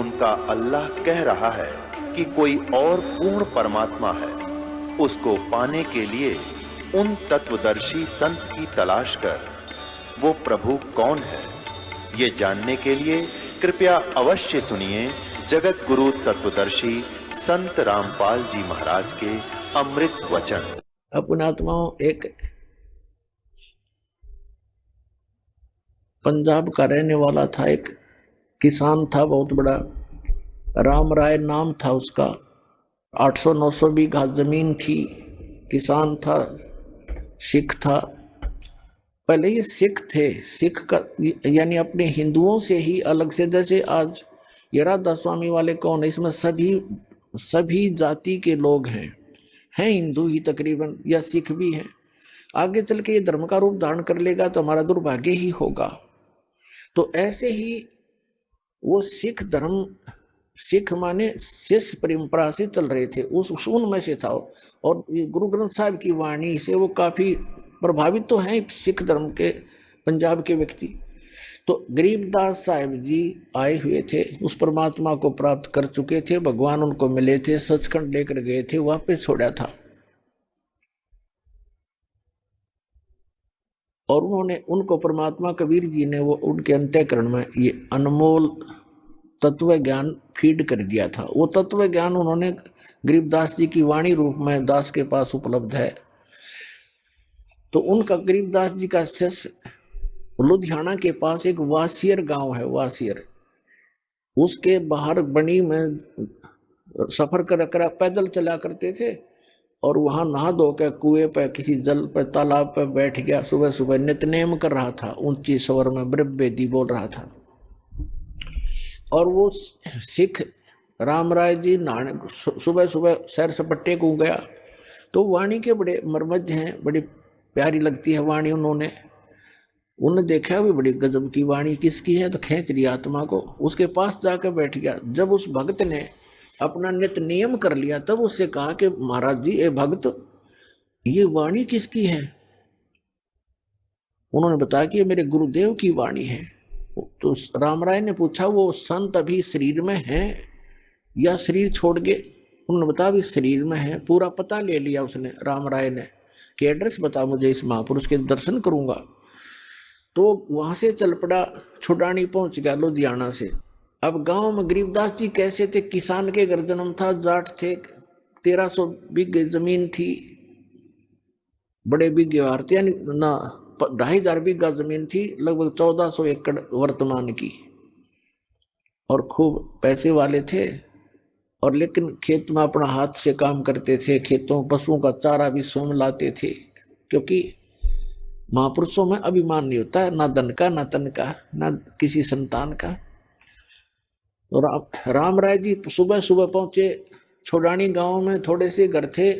उनका अल्लाह कह रहा है कि कोई और पूर्ण परमात्मा है, उसको पाने के लिए उन तत्वदर्शी संत की तलाश कर। वो प्रभु कौन है, ये जानने के लिए कृपया अवश्य सुनिए जगत गुरु तत्वदर्शी संत रामपाल जी महाराज के अमृत वचन। अपने आत्माओं, एक पंजाब का रहने वाला था, एक किसान था बहुत बड़ा, राम राय नाम था उसका। 800-900 बीघा जमीन थी, किसान था, सिख था। पहले ये सिख थे, सिख का यानी अपने हिंदुओं से ही अलग से। जैसे आज ये राधा स्वामी वाले कौन है, इसमें सभी जाति के लोग हैं हिंदू ही तकरीबन, या सिख भी हैं। आगे चल के ये धर्म का रूप धारण कर लेगा तो हमारा दुर्भाग्य ही होगा। तो ऐसे ही वो सिख धर्म, सिख माने शिष्य परंपरा से चल रहे थे, उनमें से था। और गुरु ग्रंथ साहिब की वाणी से वो काफी प्रभावित तो हैं सिख धर्म के, पंजाब के व्यक्ति। तो गरीबदास साहिब जी आए हुए थे, उस परमात्मा को प्राप्त कर चुके थे, भगवान उनको मिले थे, सचखंड लेकर गए थे, वापस छोड़ा था। और उनको परमात्मा कबीर जी ने वो उनके अंतःकरण में ये अनमोल तत्व ज्ञान फीड कर दिया था। वो तत्व ज्ञान उन्होंने गरीबदास जी की वाणी रूप में दास के पास उपलब्ध है। तो उनका गरीबदास जी का शिष्य लुधियाना के पास एक वासियर गांव है, वासियर, उसके बाहर बनी में सफर कर पैदल चला करते थे। और वहां नहा धो के कुएं पे, किसी जल पे, तालाब पे बैठ गया, सुबह सुबह नित्यनेम कर रहा था, ऊंची स्वर में ब्रह्मवेदी बोल रहा था। और वो सिख राम राय जी नहाने सुबह सुबह सैर सपट्टे को गया। तो वाणी के बड़े मर्मज्ञ हैं, बड़ी प्यारी लगती है वाणी। उन्होंने देखा भी बड़ी गजब की वाणी किसकी है, तो खींच लिया आत्मा को, उसके पास जाकर बैठ गया। जब उस भक्त ने अपना नित्य नियम कर लिया तब उससे कहा कि महाराज जी, ए भक्त, ये वाणी किसकी है? उन्होंने बताया कि ये मेरे गुरुदेव की वाणी है। तो राम राय ने पूछा, वो संत अभी शरीर में है या शरीर छोड़ गए? उन्होंने बताया भी शरीर में है। पूरा पता ले लिया उसने, राम राय ने, कि एड्रेस बता मुझे, इस महापुरुष के दर्शन करूंगा। तो वहां से चल पड़ा, छुडानी पहुंच गया लुधियाना से। अब गांव में गरीबदास जी कैसे थे, किसान के घर जन्म था, जाट थे, 1300 बीघे जमीन थी, बड़े बीघे वार थे, यानी ना 2500 बीघा जमीन थी, लगभग 1400 एकड़ वर्तमान की। और खूब पैसे वाले थे। और लेकिन खेत में अपना हाथ से काम करते थे, खेतों पशुओं का चारा भी स्वयं लाते थे, क्योंकि महापुरुषों में अभिमान नहीं होता है, ना धन का, ना तन का, ना किसी संतान का। राम राय जी सुबह सुबह पहुंचे छोड़ानी गांव में। थोड़े से घर थे,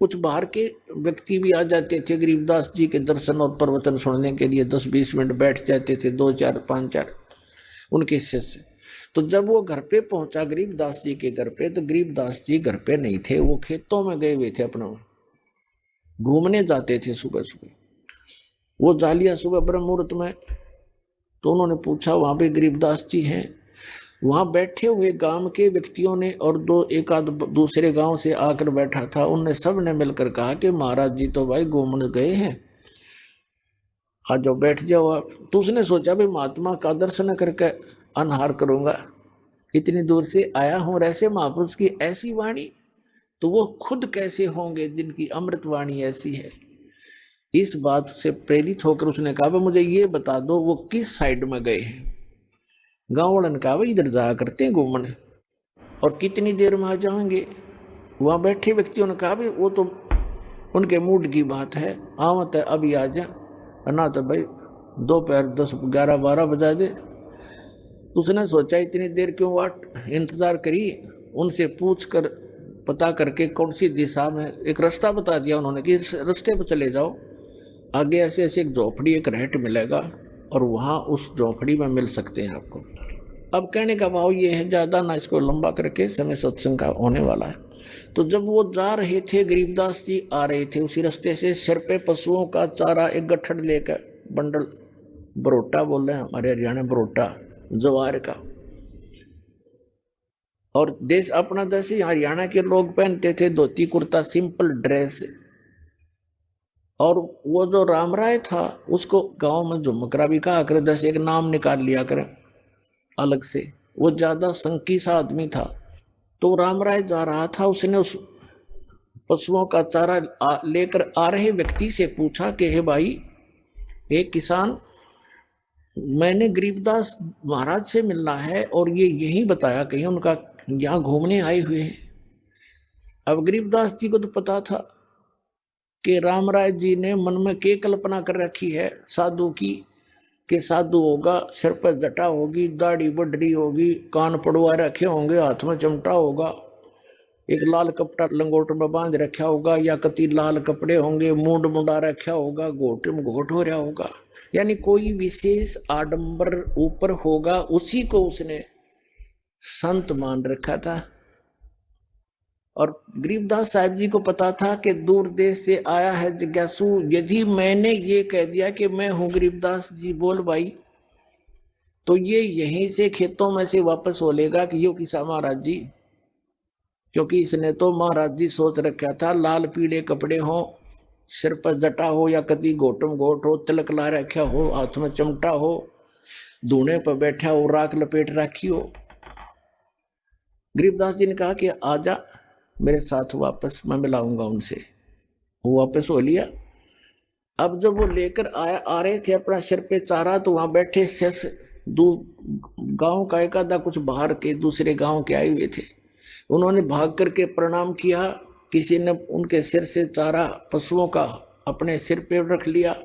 कुछ बाहर के व्यक्ति भी आ जाते थे गरीबदास जी के दर्शन और प्रवचन सुनने के लिए, 10-20 मिनट बैठ जाते थे, 2-4, 5-4 उनके शिष्य। तो जब वो घर पे पहुंचा गरीबदास जी के घर पे, तो गरीबदास जी घर पे नहीं थे, वो खेतों में गए हुए थे, अपना घूमने जाते थे सुबह सुबह। वो जा लिया सुबह ब्रह्म मुहूर्त में। तो उन्होंने पूछा, वहां पे गरीबदास जी हैं? वहां बैठे हुए गांव के व्यक्तियों ने और एक आध दूसरे गांव से आकर बैठा था, उनने सब ने मिलकर कहा कि महाराज जी तो भाई घूमने गए हैं, आज जो बैठ जाओ आप। तो उसने सोचा भाई महात्मा का दर्शन करके अनहार करूंगा, इतनी दूर से आया हूं, और ऐसे महापुरुष की ऐसी वाणी, तो वो खुद कैसे होंगे जिनकी अमृत वाणी ऐसी है। इस बात से प्रेरित होकर उसने कहा, मुझे ये बता दो वो किस साइड में गए हैं। गांव वालों ने कहा, भाई इधर जाया करते हैं घूमने, और कितनी देर में आ जाएंगे? वहां बैठे व्यक्तियों ने कहा, भाई वो तो उनके मूड की बात है, आवत है अभी आ जा, ना तो भाई दोपहर 10-11-12 बजा दे। तो उसने सोचा इतनी देर क्यों वाट इंतजार करी, उनसे पूछ कर पता करके कौन सी दिशा में, एक रास्ता बता दिया उन्होंने कि इस रास्ते पर चले जाओ, आगे ऐसे ऐसे एक झोपड़ी, एक रहट मिलेगा, और वहाँ उस झोपड़ी में मिल सकते हैं आपको। अब कहने का भाव ये है, ज़्यादा ना इसको लंबा करके, समय सत्संग का होने वाला है। तो जब वो जा रहे थे, गरीबदास जी आ रहे थे उसी रास्ते से, सिर पे पशुओं का चारा एक गट्ठड़ लेकर, बंडल, बरोटा बोल रहे हैं हमारे हरियाणा, बरोटा ज्वार का, और देश अपना जैसे हरियाणा के लोग पहनते थे धोती कुर्ता, सिंपल ड्रेस। और वो जो राम राय था उसको गांव में झुमकरा भी कहा करे, जैसे एक नाम निकाल लिया करे अलग से। वो ज्यादा संकी सा आदमी था। तो राम राय जा रहा था, उसने उस पशुओं का चारा लेकर आ रहे व्यक्ति से पूछा कि हे भाई, हे किसान, मैंने गरीबदास महाराज से मिलना है और ये यही बताया कहीं उनका यहाँ घूमने आए हुए हैं। अब गरीबदास जी को तो पता था कि राम राय जी ने मन में क्या कल्पना कर रखी है साधु की, कि साधु होगा, सिर पर जटा होगी, दाढ़ी बडरी होगी, कान पड़वा रखे होंगे, हाथ में चमटा होगा, एक लाल कपड़ा लंगोट में बांध रखा होगा या कति लाल कपड़े होंगे, मूंड मुंडा रखा होगा, घोट में घोट हो रहा होगा, यानी कोई विशेष आडंबर ऊपर होगा, उसी को उसने संत मान रखा था। और गरीबदास साहब जी को पता था कि दूर देश से आया है जिज्ञासु, यदि मैंने ये कह दिया कि मैं हूं गरीबदास जी बोल भाई, तो ये यहीं से खेतों में से वापस हो लेगा कि यो किसा महाराज जी, क्योंकि इसने तो महाराज जी सोच रखा था लाल पीले कपड़े हो, सिर पर जटा हो या कदी घोटम घोट हो, तिलक ला रखा हो, हाथ में चमटा हो, धूने पर बैठा हो, राख लपेट रखी हो। गरीबदास जी ने कहा कि आजा मेरे साथ वापस, मैं मिलाऊंगा उनसे। वो वापस हो लिया। अब जब वो लेकर आ रहे थे अपना सिर पे चारा, तो वहां बैठे शेष गांव का एक आधा कुछ बाहर के दूसरे गांव के आए हुए थे। उन्होंने भाग करके प्रणाम किया। किसी ने उनके सिर से चारा पशुओं का अपने सिर पे रख लिया,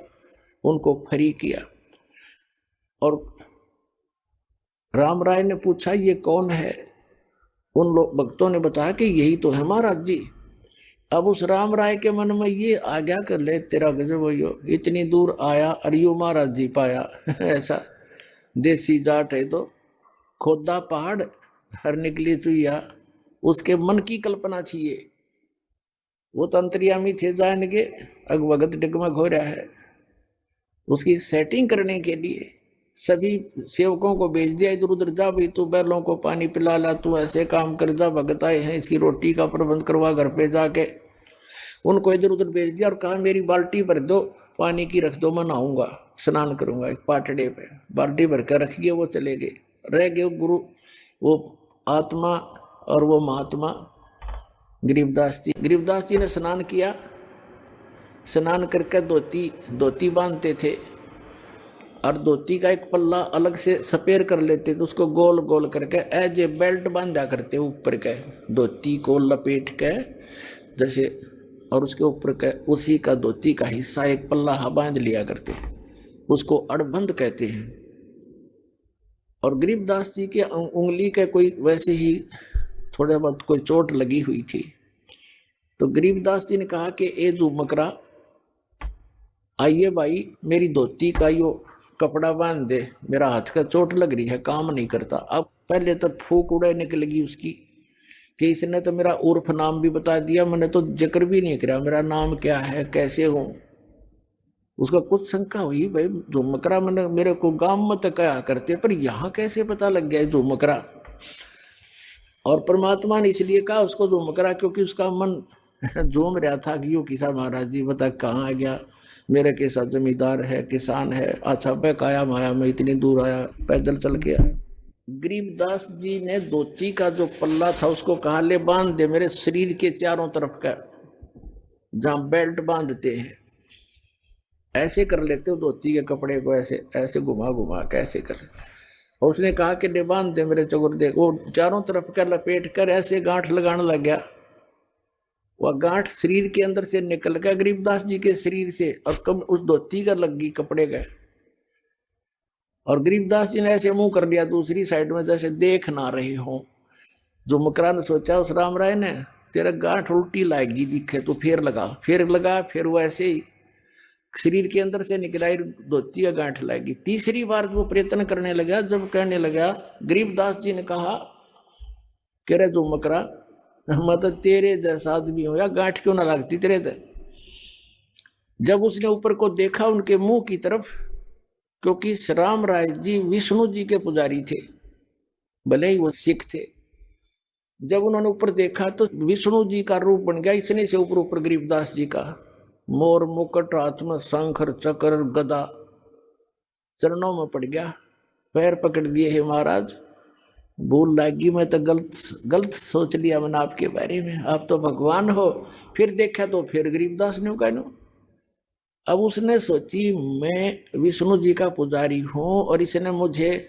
उनको फ्री किया। और राम राय ने पूछा ये कौन है? उन लोग भक्तों ने बताया कि यही तो है महाराज जी। अब उस राम राय के मन में ये आ गया कर ले तेरा गजब हो, इतनी दूर आया और यू महाराज जी पाया। ऐसा देसी जाट है तो खोदा पहाड़ हर निकली चुईया, उसके मन की कल्पना थी ये। वो तो अंतर्यामी थे जाएंगे, अगवगत डिगमग हो रहा है। उसकी सेटिंग करने के लिए सभी सेवकों को भेज दिया, इधर उधर जा भाई, तू बैलों को पानी पिला ला, तू ऐसे काम कर, जा भगत आए हैं इसकी रोटी का प्रबंध करवा घर पे जाके। उनको इधर उधर भेज दिया और कहा मेरी बाल्टी भर दो, पानी की रख दो, मैं नहाऊंगा, स्नान करूंगा। एक पाटड़े पे बाल्टी भर कर रखिए, वो चले गए। रह गए गुरु, वो आत्मा और वो महात्मा गरीबदास जी। गरीबदास जी ने स्नान किया, स्नान करके धोती बांधते थे और धोती का एक पल्ला अलग से सपेर कर लेते थे, उसको गोल गोल करके एज ए बेल्ट बांधा करते ऊपर के, धोती को लपेट के जैसे, और उसके ऊपर के उसी का धोती का हिस्सा एक पल्ला बांध लिया करते, उसको अड़बंद कहते हैं। और गरीबदास जी के उंगली के कोई वैसे ही थोड़ा बहुत कोई चोट लगी हुई थी। तो गरीबदास जी ने कहा कि ए झुमकरा, आइए भाई मेरी धोती का यो कपड़ा बांध दे, मेरा हाथ का चोट लग रही है, काम नहीं करता। अब पहले तो फूक उड़े निकलेगी उसकी कि इसने तो मेरा उर्फ नाम भी बता दिया, मैंने तो जिक्र भी नहीं किया मेरा नाम क्या है, कैसे हूं। उसका कुछ शंका हुई, भाई झुमकरा मैंने मेरे को गांव में तो कहा करते, पर यहाँ कैसे पता लग गया झुमकरा। और परमात्मा ने इसलिए कहा उसको झुमकरा क्योंकि उसका मन झूम रहा था कि यो किसा महाराज जी बता कहाँ आ गया, मेरे के साथ जमींदार है, किसान है, अच्छा काया माया में इतनी दूर आया, पैदल चल के आया। गरीबदास जी ने धोती का जो पल्ला था उसको कहा ले बांध दे मेरे शरीर के चारों तरफ का, जहां बेल्ट बांधते हैं ऐसे कर लेते हो धोती के कपड़े को, ऐसे ऐसे घुमा घुमा के ऐसे कर। और उसने कहा कि ले बांध दे मेरे चौगर दे, वो चारों तरफ का लपेट कर ऐसे गांठ लगाने लग गया। वह गांठ शरीर के अंदर से निकल गया गरीबदास जी के शरीर से, और कब उस धोती का लग गई कपड़े का। और गरीबदास जी ने ऐसे मुंह कर लिया दूसरी साइड में जैसे देख ना रहे हो। झुमकरा ने सोचा उस राम राय ने तेरा गांठ उल्टी लाएगी दिखे तो फिर लगा, फिर वो ऐसे ही शरीर के अंदर से निकलाई धोती का गांठ लाएगी। तीसरी बार वो प्रयत्न करने लगा, जब कहने लगा गरीबदास जी ने कहा कह रहे झुमकरा मतलब तेरे जैसा आदमी हो या गांठ क्यों ना लगती तेरे ते। जब उसने ऊपर को देखा उनके मुंह की तरफ, क्योंकि राम राय जी विष्णु जी के पुजारी थे, भले ही वो सिख थे, जब उन्होंने ऊपर देखा तो विष्णु जी का रूप बन गया, इतने से ऊपर ऊपर गरीबदास जी का मोर मुकुट हाथ में शंखर चक्र गदा चरणों में पड़ गया, पैर पकड़ दिए है महाराज, भूल लागी, मैं तो गलत सोच लिया मैंने आपके बारे में, आप तो भगवान हो। फिर देखा तो फिर गरीबदास ने कहना, अब उसने सोची मैं विष्णु जी का पुजारी हूं और इसने मुझे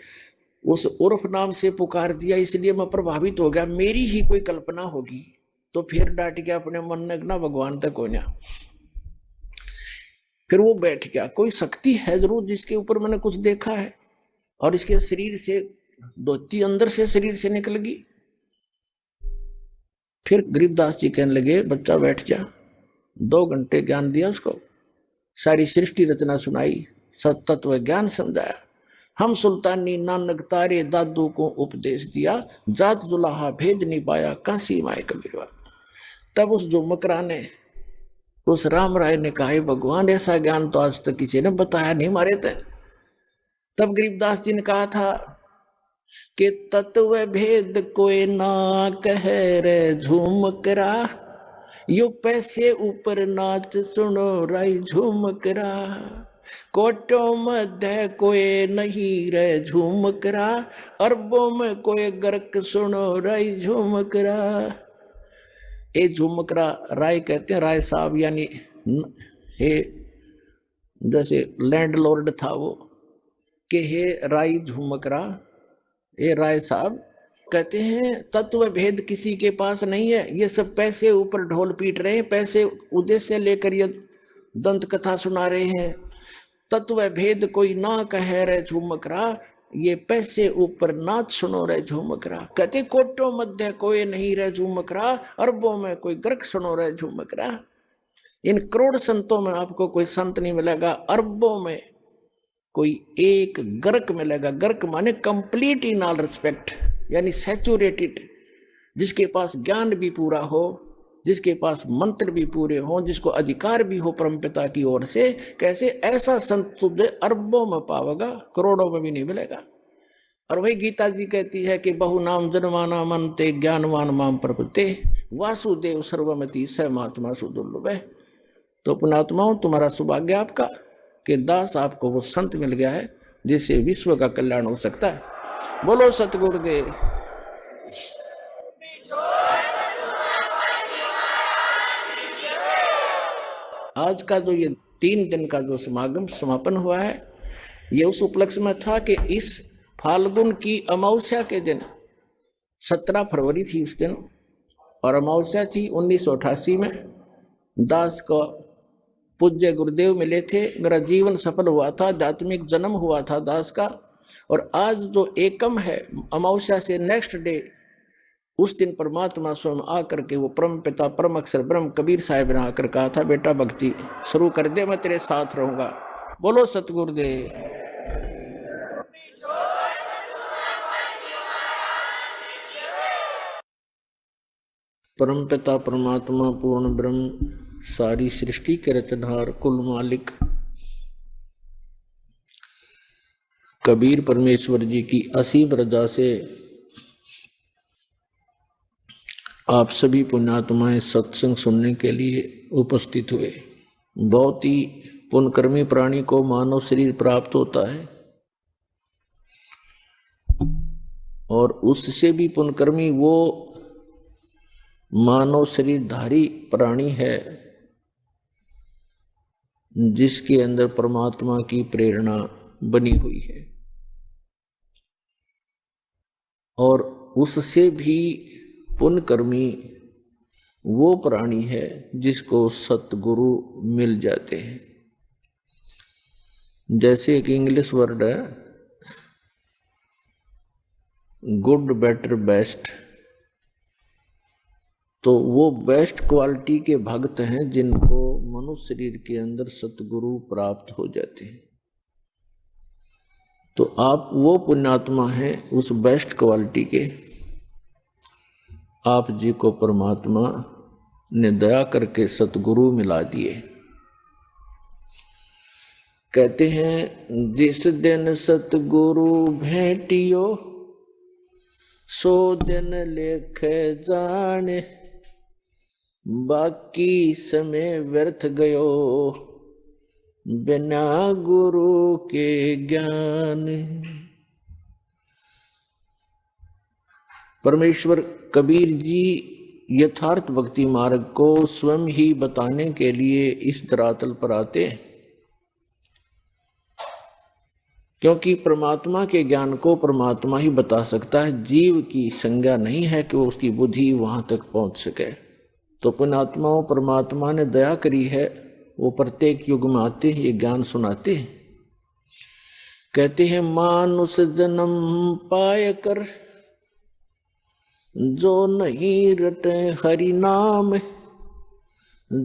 उस उर्फ नाम से पुकार दिया, इसलिए मैं प्रभावित हो गया, मेरी ही कोई कल्पना होगी। तो फिर डांट गया अपने मन में, ना भगवान तक हो ना। फिर वो बैठ गया, कोई शक्ति है जरूर जिसके ऊपर मैंने कुछ देखा है, और इसके शरीर से धोती अंदर से शरीर से निकल गई। फिर गरीबदास जी कहने लगे, बच्चा बैठ जा। 2 घंटे ज्ञान दिया उसको, सारी सृष्टि रचना सुनाई, सतत्व ज्ञान समझाया। हम सुल्तानी नानक तारे दादू को उपदेश दिया, जात दुल्हा भेज नहीं पाया काशी माए कबीरवा। तब उस जो मकरा ने, उस राम राय ने कहा, भगवान ऐसा ज्ञान तो आज तक किसी ने बताया नहीं मारे थे। तब गरीबदास जी ने कहा था कि तत्व भेद कोई ना कह रे झूमकरा, यो पैसे ऊपर नाच सुनो राई झूमकरा, कोटों मध्य कोई नहीं रे झूमकरा, अरबों में कोई गर्क सुनो राई झूमकरा। ये झूमकरा राय कहते हैं, राय साहब यानी हे जैसे लैंडलॉर्ड था वो, कि हे राय झूमकरा, ये राय साहब कहते हैं तत्व भेद किसी के पास नहीं है, ये सब पैसे ऊपर ढोल पीट रहे हैं, पैसे उद्देश्य लेकर ये दंत कथा सुना रहे हैं। तत्व भेद कोई ना कह रहे झूमकरा, ये पैसे ऊपर नाच सुनो रहे झूमकरा। कहते कोटों मध्य कोई नहीं रहे झूमकरा, अरबों में कोई गर्क सुनो रहे झूमकरा। इन करोड़ संतों में आपको कोई संत नहीं मिलेगा, अरबों में कोई एक गर्क मिलेगा। गर्क माने कंप्लीट इन ऑल रिस्पेक्ट, यानी सैचुरेटेड, जिसके पास ज्ञान भी पूरा हो, जिसके पास मंत्र भी पूरे हो, जिसको अधिकार भी हो परमपिता की ओर से। कैसे ऐसा संत तुझे अरबों में पावेगा, करोड़ों में भी नहीं मिलेगा। और वही गीता जी कहती है कि बहु नाम जनमाना मनते ज्ञानवान माम प्रपते, वासुदेव सर्वमति स महात्मा सुदुर्लभ है। तो पुणात्माओं, तुम्हारा सौभाग्य आपका कि दास आपको वो संत मिल गया है जिससे विश्व का कल्याण हो सकता है। बोलो सतगुरुदेव। आज का जो ये 3 दिन का जो समागम समापन हुआ है, ये उस उपलक्ष्य में था कि इस फाल्गुन की अमावस्या के दिन 17 फरवरी थी उस दिन, और अमावस्या थी 1988 में। दास को पूज्य गुरुदेव मिले थे, मेरा जीवन सफल हुआ था, आध्यात्मिक जन्म हुआ था दास का। और आज जो एकम है, अमावस्या से नेक्स्ट डे, उस दिन परमात्मा स्वयं आकर के वो परम पिता परम अक्षर ब्रह्म कबीर साहिब ने आकर कहा था, बेटा भक्ति शुरू कर दे, मैं तेरे साथ रहूंगा। बोलो सतगुरुदेव। परम पिता परमात्मा पूर्ण ब्रह्म सारी सृष्टि के रचनहार कुल मालिक कबीर परमेश्वर जी की असीम रजा से आप सभी पुण्यात्माएं सत्संग सुनने के लिए उपस्थित हुए। बहुत ही पुण्यकर्मी प्राणी को मानव शरीर प्राप्त होता है, और उससे भी पुण्यकर्मी वो मानव शरीरधारी प्राणी है जिसके अंदर परमात्मा की प्रेरणा बनी हुई है, और उससे भी पुण्यकर्मी वो प्राणी है जिसको सतगुरु मिल जाते हैं। जैसे एक इंग्लिश वर्ड है गुड बेटर बेस्ट, तो वो बेस्ट क्वालिटी के भक्त हैं जिनको मनुष्य शरीर के अंदर सतगुरु प्राप्त हो जाते हैं। तो आप वो पुण्यात्मा हैं उस बेस्ट क्वालिटी के। आप जी को परमात्मा ने दया करके सतगुरु मिला दिए। कहते हैं जिस दिन सतगुरु भेंटियो सो दिन लेख जाने, बाकी समय व्यर्थ गयो, बिना गुरु के ज्ञान। परमेश्वर कबीर जी यथार्थ भक्ति मार्ग को स्वयं ही बताने के लिए इस धरातल पर आते हैं, क्योंकि परमात्मा के ज्ञान को परमात्मा ही बता सकता है। जीव की संज्ञा नहीं है कि वो उसकी बुद्धि वहां तक पहुंच सके। तो पुण्यात्माओं, परमात्मा ने दया करी है, वो प्रत्येक युग में आते हैं, ये ज्ञान सुनाते हैं। कहते हैं मानुष जन्म पाए कर, जो नहीं रटे हरि नाम,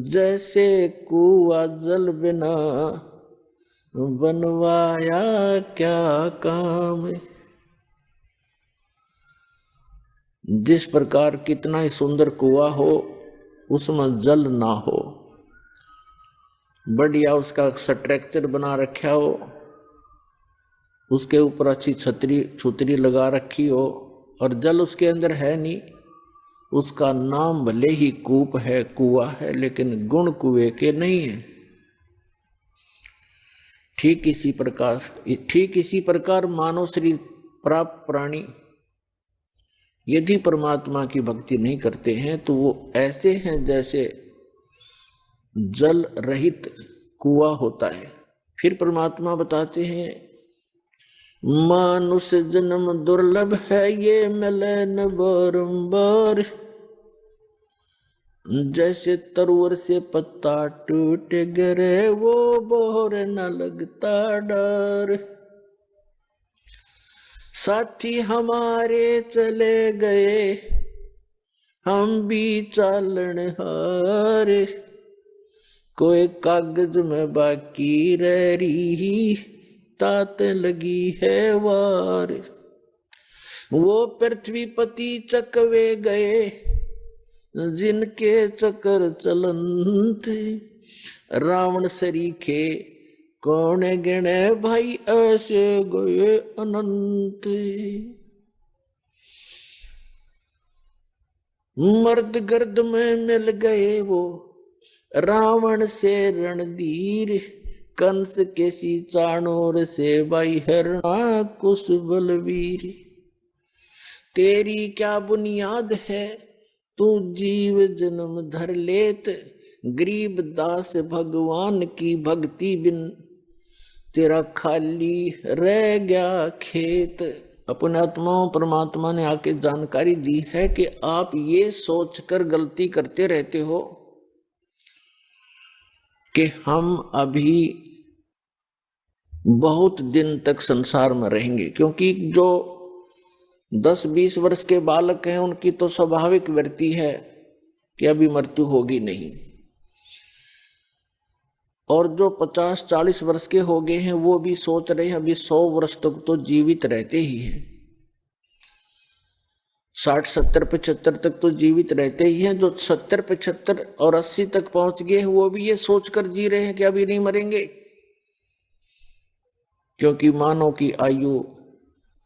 जैसे कुआ जल बिना, बनवाया क्या काम। जिस प्रकार कितना ही सुंदर कुआ हो, उसमें जल ना हो, बढ़िया उसका स्ट्रक्चर बना रखा हो, उसके ऊपर अच्छी छतरी लगा रखी हो, और जल उसके अंदर है नहीं, उसका नाम भले ही कूप है, कुआ है, लेकिन गुण कुएं के नहीं है। ठीक इसी प्रकार मानव शरीर प्राप्त प्राणी यदि परमात्मा की भक्ति नहीं करते हैं तो वो ऐसे हैं जैसे जल रहित कुआ होता है। फिर परमात्मा बताते हैं मानुष जन्म दुर्लभ है, ये मिले न बारंबार, जैसे तरुवर से पत्ता टूट गिरे, वो बोर न लगता डर। साथी हमारे चले गए, हम भी चालन हारे, कोई कागज में बाकी रह रही, तात लगी है वार। वो पृथ्वीपति चकवे गए, जिनके चक्कर चलंत, रावण सरीखे कौन गिने, भाई ऐसे गए अनंत। मर्द गर्द में मिल गए वो, रावण से रणधीर, कंस के सी चाणोर से, भाई हरणा कुश बलवीर। तेरी क्या बुनियाद है, तू जीव जन्म धर लेत, गरीब दास भगवान की भक्ति बिन, तेरा खाली रह गया खेत। अपने आत्माओं, परमात्मा ने आके जानकारी दी है कि आप ये सोचकर गलती करते रहते हो कि हम अभी बहुत दिन तक संसार में रहेंगे, क्योंकि जो 10-20 वर्ष के बालक हैं उनकी तो स्वाभाविक वृत्ति है कि अभी मृत्यु होगी नहीं, और जो 50-40 वर्ष के हो गए हैं वो भी सोच रहे हैं अभी 100 वर्ष तक तो जीवित रहते ही हैं, 60, 70, 75 तक तो जीवित रहते ही हैं। जो 70, 75 और 80 तक पहुंच गए हैं वो भी ये सोचकर जी रहे हैं कि अभी नहीं मरेंगे, क्योंकि मानव की आयु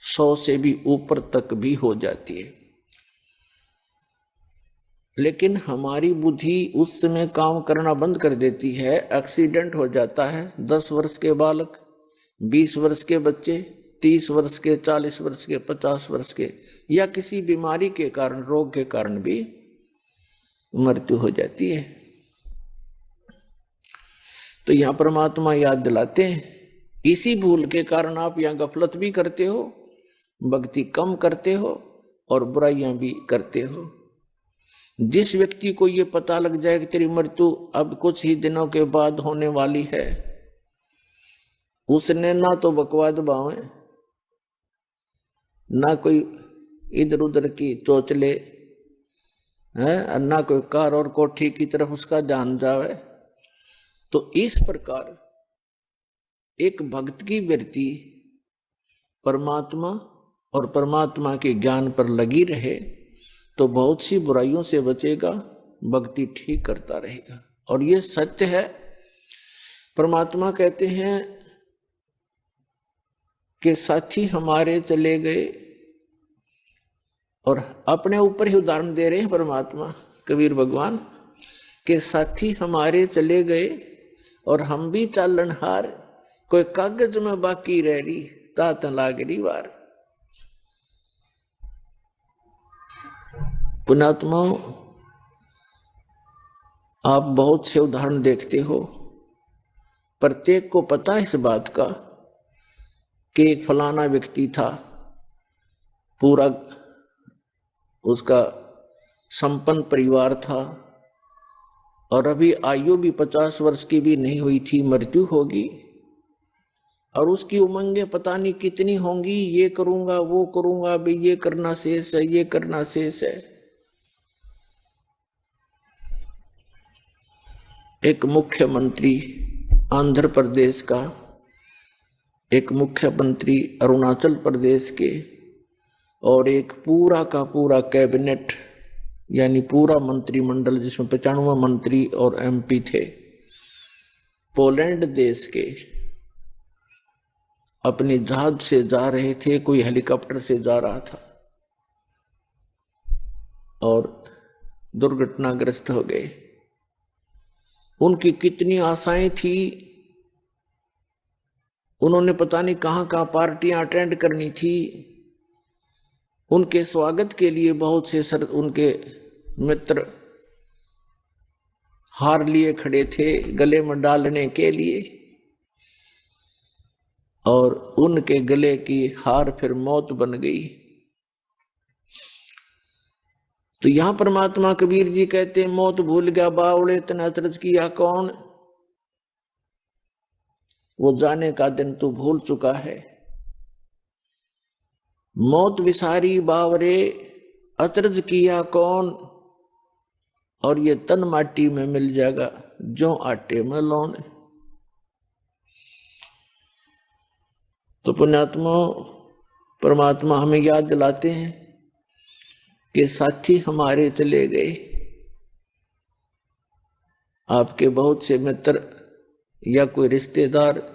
100 से भी ऊपर तक भी हो जाती है। लेकिन हमारी बुद्धि उस समय काम करना बंद कर देती है, एक्सीडेंट हो जाता है। 10 वर्ष के बालक, 20 वर्ष के बच्चे, 30 वर्ष के, 40 वर्ष के, 50 वर्ष के, या किसी बीमारी के कारण, रोग के कारण भी मृत्यु हो जाती है। तो यहां परमात्मा याद दिलाते हैं, इसी भूल के कारण आप यहां गफलत भी करते हो, भक्ति कम करते हो और बुराइयां भी करते हो। जिस व्यक्ति को ये पता लग जाए कि तेरी मृत्यु अब कुछ ही दिनों के बाद होने वाली है, उसने ना तो बकवाद बावे, ना कोई इधर उधर की चोचले है, ना कोई कार और कोठी की तरफ उसका ध्यान जावे। तो इस प्रकार एक भक्त की वृत्ति परमात्मा और परमात्मा के ज्ञान पर लगी रहे तो बहुत सी बुराइयों से बचेगा, भक्ति ठीक करता रहेगा। और ये सत्य है। परमात्मा कहते हैं कि साथी हमारे चले गए, और अपने ऊपर ही उदाहरण दे रहे हैं परमात्मा कबीर भगवान के साथी हमारे चले गए और हम भी चालनहार, कोई कागज में बाकी रह रही तात लागरी वार। पुण्यात्मा, आप बहुत से उदाहरण देखते हो, प्रत्येक को पता है इस बात का कि एक फलाना व्यक्ति था, पूरा उसका संपन्न परिवार था और अभी आयु भी 50 वर्ष की भी नहीं हुई थी, मृत्यु होगी और उसकी उमंगें पता नहीं कितनी होंगी, ये करूंगा वो करूंगा, अभी ये करना शेष है, ये करना शेष है। एक मुख्यमंत्री आंध्र प्रदेश का, एक मुख्यमंत्री अरुणाचल प्रदेश के और एक पूरा का पूरा कैबिनेट यानी पूरा मंत्रिमंडल जिसमें 95 मंत्री और एमपी थे, पोलैंड देश के, अपने जहाज से जा रहे थे, कोई हेलीकॉप्टर से जा रहा था और दुर्घटनाग्रस्त हो गए। उनकी कितनी आशाएं थी, उन्होंने पता नहीं कहां कहां पार्टियां अटेंड करनी थी, उनके स्वागत के लिए बहुत से उनके मित्र हार लिए खड़े थे गले में डालने के लिए, और उनके गले की हार फिर मौत बन गई। तो यहां परमात्मा कबीर जी कहते हैं, मौत भूल गया बावड़े तने अचरज किया कौन, वो जाने का दिन तू भूल चुका है। मौत विसारी बावरे अचरज किया कौन, और ये तन माटी में मिल जाएगा जो आटे में लौन। तो पुण्यात्मा, परमात्मा हमें याद दिलाते हैं कि साथी हमारे चले गए। आपके बहुत से मित्र या कोई रिश्तेदार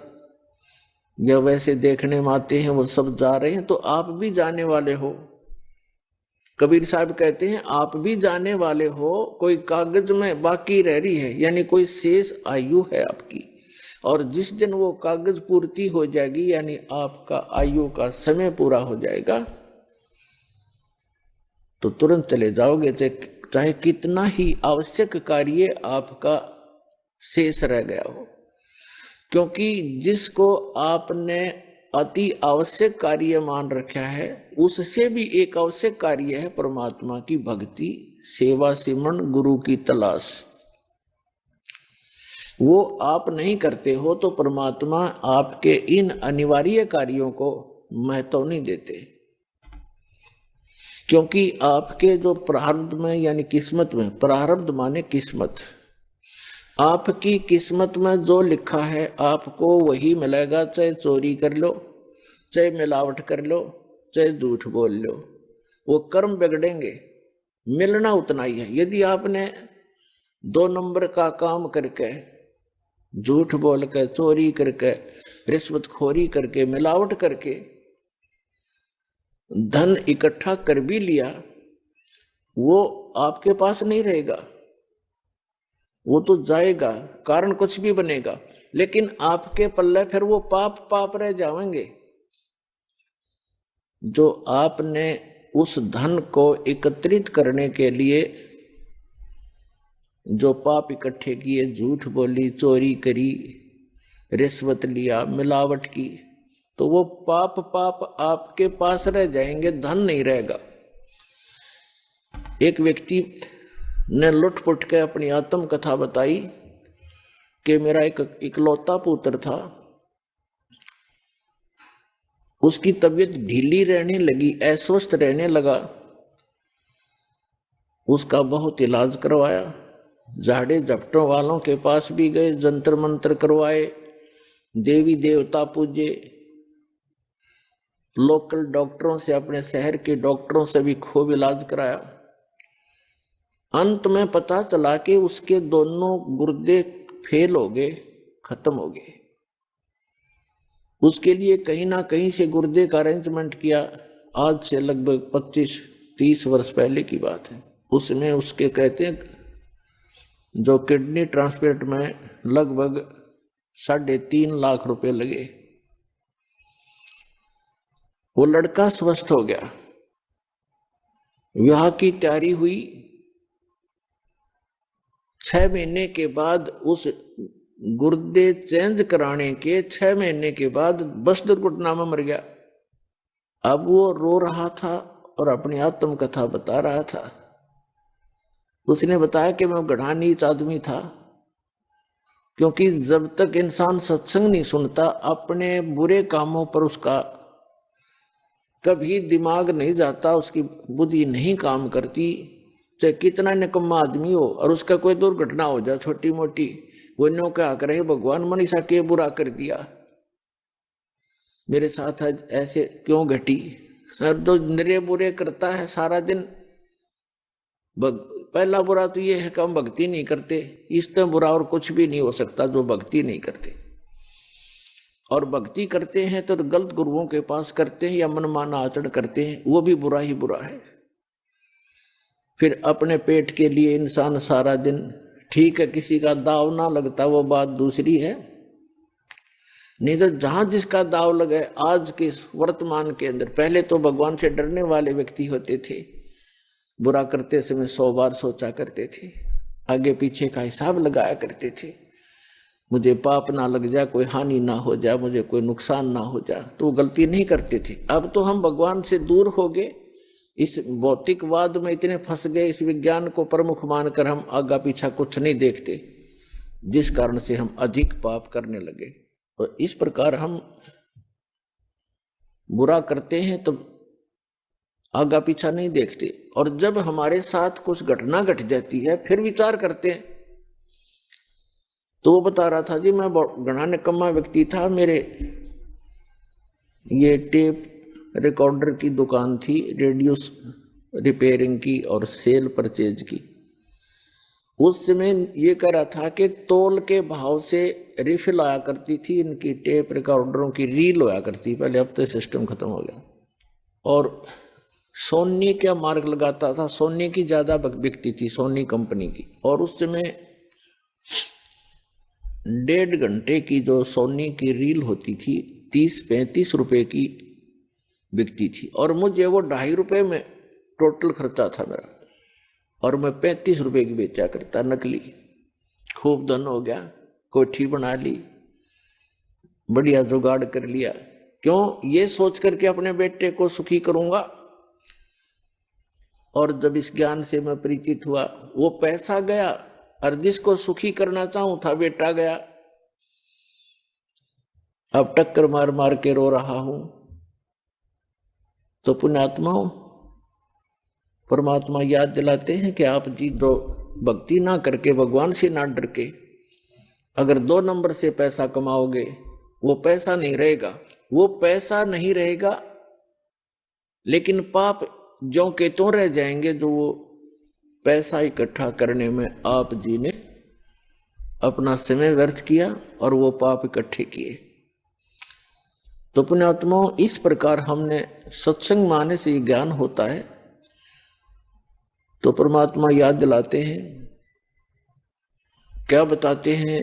या वैसे देखने में आते हैं, वो सब जा रहे हैं, तो आप भी जाने वाले हो। कबीर साहब कहते हैं आप भी जाने वाले हो, कोई कागज में बाकी रह रही है, यानी कोई शेष आयु है आपकी, और जिस दिन वो कागज पूर्ति हो जाएगी यानी आपका आयु का समय पूरा हो जाएगा तो तुरंत चले जाओगे, चाहे कितना ही आवश्यक कार्य आपका शेष रह गया हो। क्योंकि जिसको आपने अति आवश्यक कार्य मान रखा है, उससे भी एक आवश्यक कार्य है परमात्मा की भक्ति, सेवा, सिमरन, गुरु की तलाश। वो आप नहीं करते हो तो परमात्मा आपके इन अनिवार्य कार्यों को महत्व नहीं देते, क्योंकि आपके जो प्रारब्ध में यानी किस्मत में, प्रारब्ध माने किस्मत, आपकी किस्मत में जो लिखा है आपको वही मिलेगा, चाहे चोरी कर लो, चाहे मिलावट कर लो, चाहे झूठ बोल लो, वो कर्म बिगड़ेंगे, मिलना उतना ही है। यदि आपने 2 नंबर का काम करके, झूठ बोल के, चोरी करके, रिश्वतखोरी करके, मिलावट करके धन इकट्ठा कर भी लिया, वो आपके पास नहीं रहेगा, वो तो जाएगा, कारण कुछ भी बनेगा, लेकिन आपके पल्ले फिर वो पाप रह जाएंगे। जो आपने उस धन को एकत्रित करने के लिए जो पाप इकट्ठे किए, झूठ बोली, चोरी करी, रिश्वत लिया, मिलावट की, तो वो पाप आपके पास रह जाएंगे, धन नहीं रहेगा। एक व्यक्ति ने लुटपुट के अपनी आत्म कथा बताई कि मेरा एक इकलौता पुत्र था, उसकी तबीयत ढीली रहने लगी, अस्वस्थ रहने लगा, उसका बहुत इलाज करवाया, झाड़े झपटों वालों के पास भी गए, जंतर मंत्र करवाए, देवी देवता पूजे, लोकल डॉक्टरों से, अपने शहर के डॉक्टरों से भी खूब इलाज कराया। अंत में पता चला कि उसके दोनों गुर्दे फेल हो गए, खत्म हो गए। उसके लिए कहीं ना कहीं से गुर्दे का अरेंजमेंट किया। आज से लगभग 30 वर्ष पहले की बात है। उसमें उसके कहते हैं जो किडनी ट्रांसप्लांट में लगभग 3.5 लाख रुपए लगे। वो लड़का स्वस्थ हो गया, विवाह की तैयारी हुई। 6 महीने के बाद उस गुर्दे चेंज कराने के 6 महीने के बाद बस दुर्घटना में मर गया। अब वो रो रहा था और अपनी आत्मकथा बता रहा था। उसने बताया कि मैं गढ़ा नीच आदमी था, क्योंकि जब तक इंसान सत्संग नहीं सुनता अपने बुरे कामों पर उसका कभी दिमाग नहीं जाता, उसकी बुद्धि नहीं काम करती। चाहे कितना निकम्मा आदमी हो और उसका कोई दुर्घटना हो जाए छोटी मोटी, वो नो क्या करे भगवान मनीषा के बुरा कर दिया, मेरे साथ आज ऐसे क्यों घटी। और जो निरे बुरे करता है सारा दिन, पहला बुरा तो ये है कि हम भक्ति नहीं करते। इससे बुरा और कुछ भी नहीं हो सकता जो भक्ति नहीं करते। और भक्ति करते हैं तो गलत गुरुओं के पास करते हैं या मनमाना आचरण करते हैं, वो भी बुरा ही बुरा है। फिर अपने पेट के लिए इंसान सारा दिन, ठीक है किसी का दाव ना लगता वो बात दूसरी है, नहीं तो जहां जिसका दाव लगे आज के वर्तमान के अंदर। पहले तो भगवान से डरने वाले व्यक्ति होते थे, बुरा करते समय 100 बार सोचा करते थे, आगे पीछे का हिसाब लगाया करते थे, मुझे पाप ना लग जाए, कोई हानि ना हो जाए, मुझे कोई नुकसान ना हो जाए, तो वो गलती नहीं करते थे। अब तो हम भगवान से दूर हो गए, इस भौतिकवाद में इतने फंस गए, इस विज्ञान को प्रमुख मानकर हम आगा पीछा कुछ नहीं देखते, जिस कारण से हम अधिक पाप करने लगे। और इस प्रकार हम बुरा करते हैं तो आगा पीछा नहीं देखते, और जब हमारे साथ कुछ घटना घट जाती है फिर विचार करते हैं। तो वो बता रहा था जी मैं घना निकम्मा व्यक्ति था, मेरे ये टेप रिकॉर्डर की दुकान थी, रेडियो रिपेयरिंग की और सेल परचेज की। उस समय ये कह रहा था कि तोल के भाव से रिफिल आया करती थी इनकी टेप रिकॉर्डरों की, रील होया करती पहले, अब तो सिस्टम खत्म हो गया। और सोनी का मार्क लगाता था, सोनी की ज्यादा बिकती थी, सोनी कंपनी की। और उस समय 1.5 घंटे की जो सोनी की रील होती थी 30-35 रुपए की बिकती थी, और मुझे वो 2.5 रुपए में टोटल खर्चा था मेरा, और मैं 35 रुपए की बेचा करता नकली। खूब धन हो गया, कोठी बना ली, बढ़िया जुगाड़ कर लिया। क्यों? ये सोच करके अपने बेटे को सुखी करूंगा। और जब इस ज्ञान से मैं परिचित हुआ, वो पैसा गया और जिसको सुखी करना चाहूं था बेटा गया। अब टक्कर मार मार के रो रहा हूं। तो पुण्यात्माओं, परमात्मा याद दिलाते हैं कि आप जी जो भक्ति ना करके, भगवान से ना डर के अगर 2 नंबर से पैसा कमाओगे, वो पैसा नहीं रहेगा, वो पैसा नहीं रहेगा, लेकिन पाप ज्यों के त्यों रह जाएंगे जो वो पैसा इकट्ठा करने में आप जी ने अपना समय व्यर्थ किया और वो पाप इकट्ठे किए। तो पुण्यात्माओं, इस प्रकार हमने सत्संग माने से ज्ञान होता है। तो परमात्मा याद दिलाते हैं, क्या बताते हैं,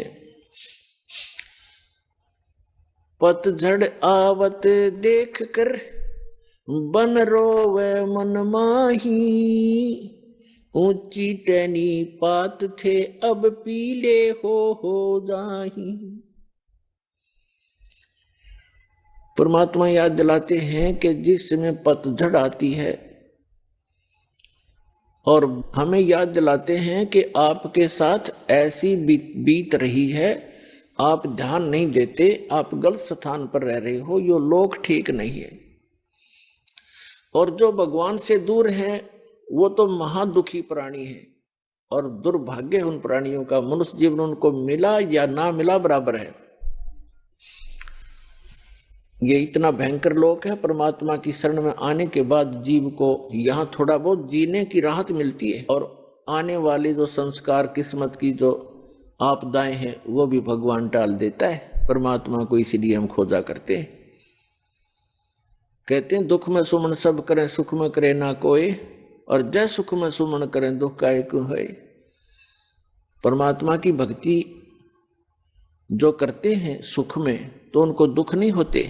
पतझड़ आवत देख कर बन रोवे मन माही, ऊंची टहनी पात थे अब पीले हो जाही। परमात्मा याद दिलाते हैं कि जिस समय पतझड़ आती है, और हमें याद दिलाते हैं कि आपके साथ ऐसी बीत रही है, आप ध्यान नहीं देते, आप गलत स्थान पर रह रहे हो, यो लोग ठीक नहीं है। और जो भगवान से दूर हैं वो तो महादुखी प्राणी है, और दुर्भाग्य उन प्राणियों का, मनुष्य जीवन उनको मिला या ना मिला बराबर है। ये इतना भयंकर लोक है। परमात्मा की शरण में आने के बाद जीव को यहाँ थोड़ा बहुत जीने की राहत मिलती है, और आने वाले जो संस्कार, किस्मत की जो आपदाएं हैं वो भी भगवान टाल देता है। परमात्मा को इसीलिए हम खोजा करते हैं। कहते हैं दुख में सुमन सब करें, सुख में करे ना कोई, और जय सुख में सुमन करें दुख काहे को है। परमात्मा की भक्ति जो करते हैं सुख में तो उनको दुख नहीं होते,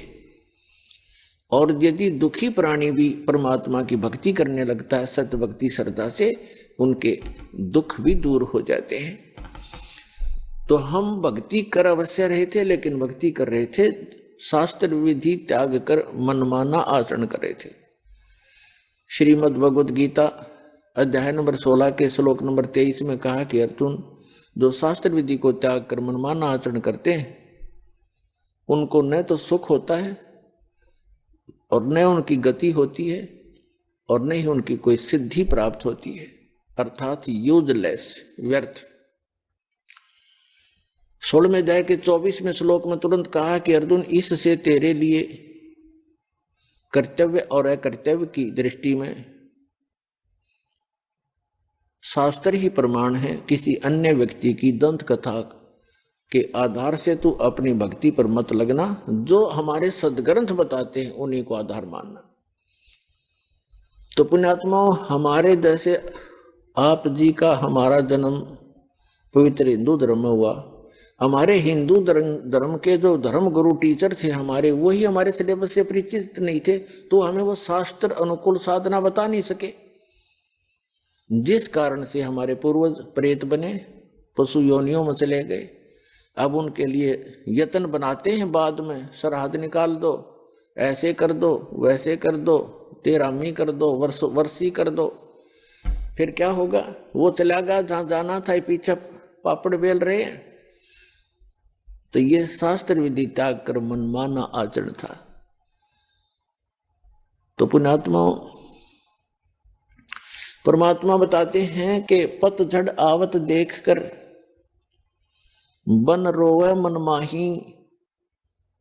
और यदि दुखी प्राणी भी परमात्मा की भक्ति करने लगता है सत्य भक्ति श्रद्धा से, उनके दुख भी दूर हो जाते हैं। तो हम भक्ति कर अवश्य रहे थे, लेकिन भक्ति कर रहे थे शास्त्र विधि त्याग कर मनमाना आचरण कर रहे थे। श्रीमद् भगवद गीता अध्याय नंबर 16 के श्लोक नंबर 23 में कहा कि अर्जुन, जो शास्त्र विधि को त्याग कर मनमाना आचरण करते हैं उनको न तो सुख होता है और न उनकी गति होती है और न ही उनकी कोई सिद्धि प्राप्त होती है, अर्थात यूजलेस, व्यर्थ। 16वें अध्याय के 24वें श्लोक में तुरंत कहा कि अर्जुन, इससे तेरे लिए कर्तव्य और अकर्तव्य की दृष्टि में शास्त्र ही प्रमाण है। किसी अन्य व्यक्ति की दंत कथा के आधार से तू अपनी भक्ति पर मत लगना, जो हमारे सदग्रंथ बताते हैं उन्हीं को आधार मानना। तो पुण्यात्माओं, हमारे जैसे आप जी का हमारा जन्म पवित्र हिंदू धर्म में हुआ, हमारे हिंदू धर्म के जो धर्म गुरु टीचर थे हमारे, वही हमारे सिलेबस से परिचित नहीं थे, तो हमें वो शास्त्र अनुकूल साधना बता नहीं सके, जिस कारण से हमारे पूर्वज प्रेत बने, पशु योनियों में चले गए। अब उनके लिए यत्न बनाते हैं, बाद में श्राद्ध निकाल दो, ऐसे कर दो, वैसे कर दो, तेरामी कर दो, वर्षी कर दो। फिर क्या होगा? वो चला गया जहां जाना था, पीछे पापड़ बेल रहे हैं। तो ये शास्त्र विधि त्याग कर मनमाना आचरण था। तो पुण्यात्माओं, परमात्मा बताते हैं कि पतझड़ आवत देखकर बन रोवे मन माही,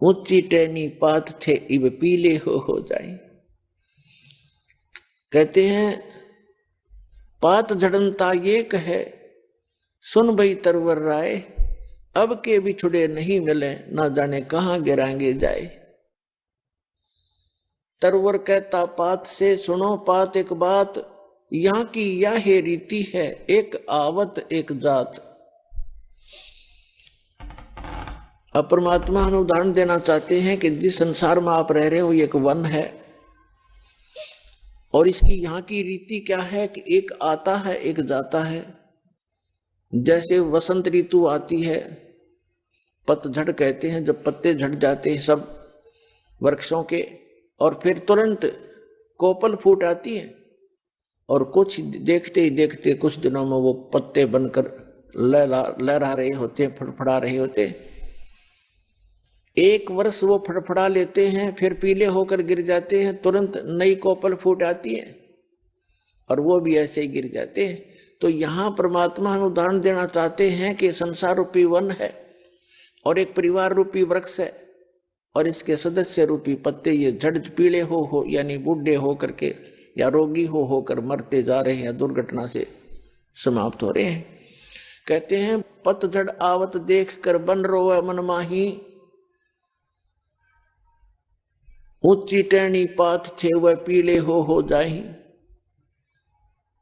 ऊंची टहनी पात थे इब पीले हो जाए। कहते हैं पात झड़नता ये कहे, सुन भई तरवर राय, अब के बिछुड़े नहीं मिले, ना जाने कहां गिराएंगे जाए। तरवर कहता पात से, सुनो पात एक बात, यहाँ की यह रीति है, एक आवत एक जात। अब परमात्मा हमें उदाहरण देना चाहते हैं कि जिस संसार में आप रह रहे हो ये एक वन है, और इसकी यहाँ की रीति क्या है कि एक आता है एक जाता है। जैसे वसंत ऋतु आती है, पतझड़ कहते हैं, जब पत्ते झड़ जाते हैं सब वृक्षों के, और फिर तुरंत कोपल फूट आती है, और कुछ देखते ही देखते कुछ दिनों में वो पत्ते बनकर लहरा रहे होते हैं, फड़फड़ा रहे होते हैं। एक वर्ष वो फड़फड़ा लेते हैं, फिर पीले होकर गिर जाते हैं, तुरंत नई कोपल फूट आती है और वो भी ऐसे ही गिर जाते हैं। तो यहाँ परमात्मा हम उदाहरण देना चाहते हैं कि संसार रूपी वन है और एक परिवार रूपी वृक्ष है, और इसके सदस्य रूपी पत्ते ये झड़ पीले हो यानी बूढ़े हो करके या रोगी होकर मरते जा रहे हैं, दुर्घटना से समाप्त हो रहे हैं। कहते हैं पतझड़ आवत देख कर बन रोवे मन माही, ऊंची टहनी पात थे वह पीले हो जाही।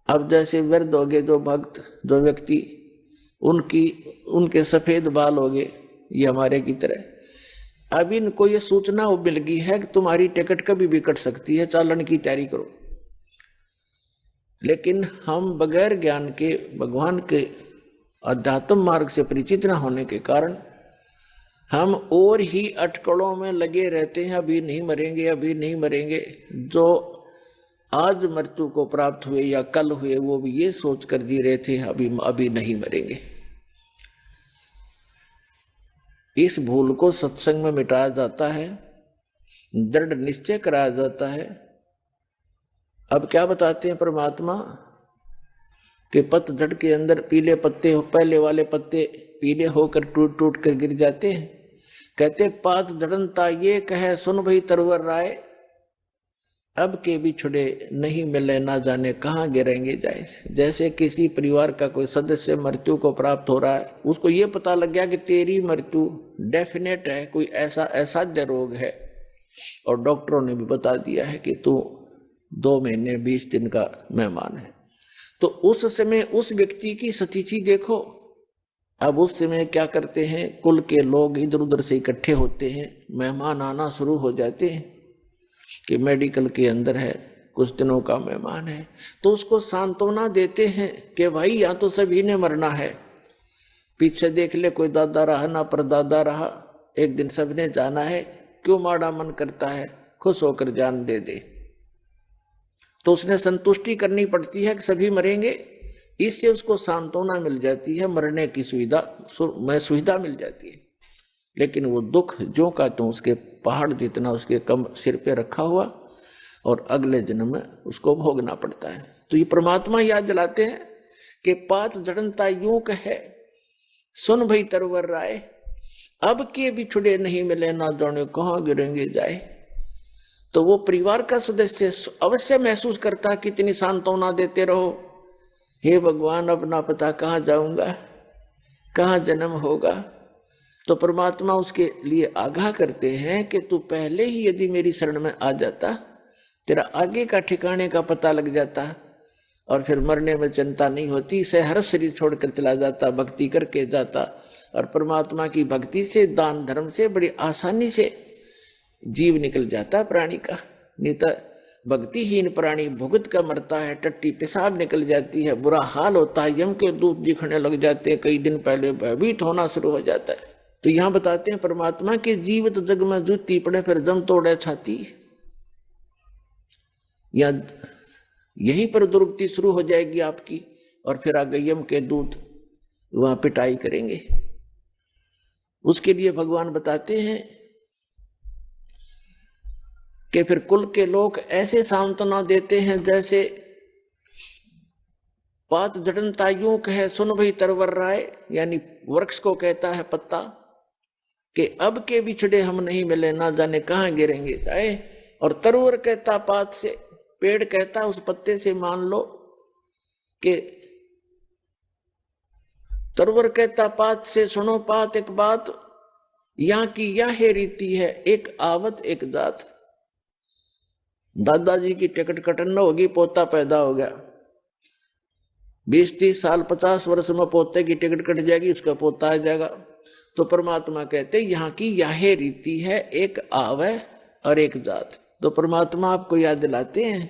अब जैसे वृद्ध हो गए जो भक्त, जो व्यक्ति, उनके सफेद बाल हो गए, ये हमारे की तरह। अब इनको ये सूचना मिल गई है कि तुम्हारी टिकट कभी भी कट सकती है, चालन की तैयारी करो। लेकिन हम बगैर ज्ञान के, भगवान के अध्यात्म मार्ग से परिचित न होने के कारण हम और ही अटकलों में लगे रहते हैं, अभी नहीं मरेंगे, अभी नहीं मरेंगे। जो आज मृत्यु को प्राप्त हुए या कल हुए, वो भी ये सोच कर जी रहे थे अभी नहीं मरेंगे। इस भूल को सत्संग में मिटाया जाता है, दृढ़ निश्चय कराया जाता है। अब क्या बताते हैं परमात्मा कि पतझड़ के अंदर पीले पत्ते, पहले वाले पत्ते पीले होकर टूट टूट कर गिर जाते हैं। कहते पात झड़नता ये कहे, सुन भई तरवर राय, अब के भी छुड़े नहीं मिले, ना जाने कहां गिरेंगे जाए। जैसे किसी परिवार का कोई सदस्य मृत्यु को प्राप्त हो रहा है, उसको ये पता लग गया कि तेरी मृत्यु डेफिनेट है, कोई ऐसा असाध्य रोग है, और डॉक्टरों ने भी बता दिया है कि तू 2 महीने 20 दिन का मेहमान है। तो उस समय उस व्यक्ति की स्थिति देखो। अब उस समय क्या करते हैं, कुल के लोग इधर उधर से इकट्ठे होते हैं, मेहमान आना शुरू हो जाते हैं कि मेडिकल के अंदर है, कुछ दिनों का मेहमान है। तो उसको सांत्वना देते हैं कि भाई यहाँ तो सभी ने मरना है, पीछे देख ले कोई दादा रहा ना परदादा रहा, एक दिन सबने जाना है, क्यों माड़ा मन करता है, खुश होकर जान दे दे। तो उसने संतुष्टि करनी पड़ती है कि सभी मरेंगे, इससे उसको सांत्वना मिल जाती है, मरने की सुविधा मिल जाती है। लेकिन वो दुख जो का तो उसके पहाड़ जितना उसके कम सिर पे रखा हुआ, और अगले जन्म में उसको भोगना पड़ता है। तो ये परमात्मा याद दिलाते हैं कि पात जड़नता यूं कहे, सुन भई तरवर राय, अब के बिछुड़े नहीं मिले, ना जाने कहाँ गिरेंगे जाए। तो वो परिवार का सदस्य अवश्य महसूस करता, कितनी सांत्वना देते रहो, हे भगवान अब ना पता कहाँ जाऊंगा, कहाँ जन्म होगा। तो परमात्मा उसके लिए आगाह करते हैं कि तू पहले ही यदि मेरी शरण में आ जाता, तेरा आगे का ठिकाने का पता लग जाता, और फिर मरने में चिंता नहीं होती, इसे हर शरीर छोड़कर चला जाता, भक्ति करके जाता। और परमात्मा की भक्ति से, दान धर्म से बड़ी आसानी से जीव निकल जाता प्राणी का। नहीं तो भक्तिहीन प्राणी भुगत का मरता है, टट्टी पेशाब निकल जाती है, बुरा हाल होता है, यम के दूत दिखने लग जाते हैं, कई दिन पहले भयभीत होना शुरू हो जाता है। तो यहाँ बताते हैं परमात्मा के जीवित जग में जूती पड़े फिर जम तोड़े छाती, या यहीं पर दुर्गति शुरू हो जाएगी आपकी, और फिर आगे यम के दूत वहां पिटाई करेंगे। उसके लिए भगवान बताते हैं कि फिर कुल के लोग ऐसे सांत्वना देते हैं जैसे पात जड़नता यूं कहे, सुन भई तरवर राय, यानी वृक्ष को कहता है पत्ता कि अब के बिछड़े हम नहीं मिले, ना जाने कहां गिरेंगे जाए। और तरवर कहता पात से, पेड़ कहता उस पत्ते से, मान लो कि तरवर कहता पात से, सुनो पात एक बात, यहाँ की यह है रीति है, एक आवत एक जात। दादाजी की टिकट कटन होगी, पोता पैदा हो गया, 20-30 साल 50 वर्ष में पोते की टिकट कट जाएगी, उसका पोता आ जाएगा। तो परमात्मा कहते यहाँ की यह रीति है, एक आवे और एक जात। तो परमात्मा आपको याद दिलाते हैं,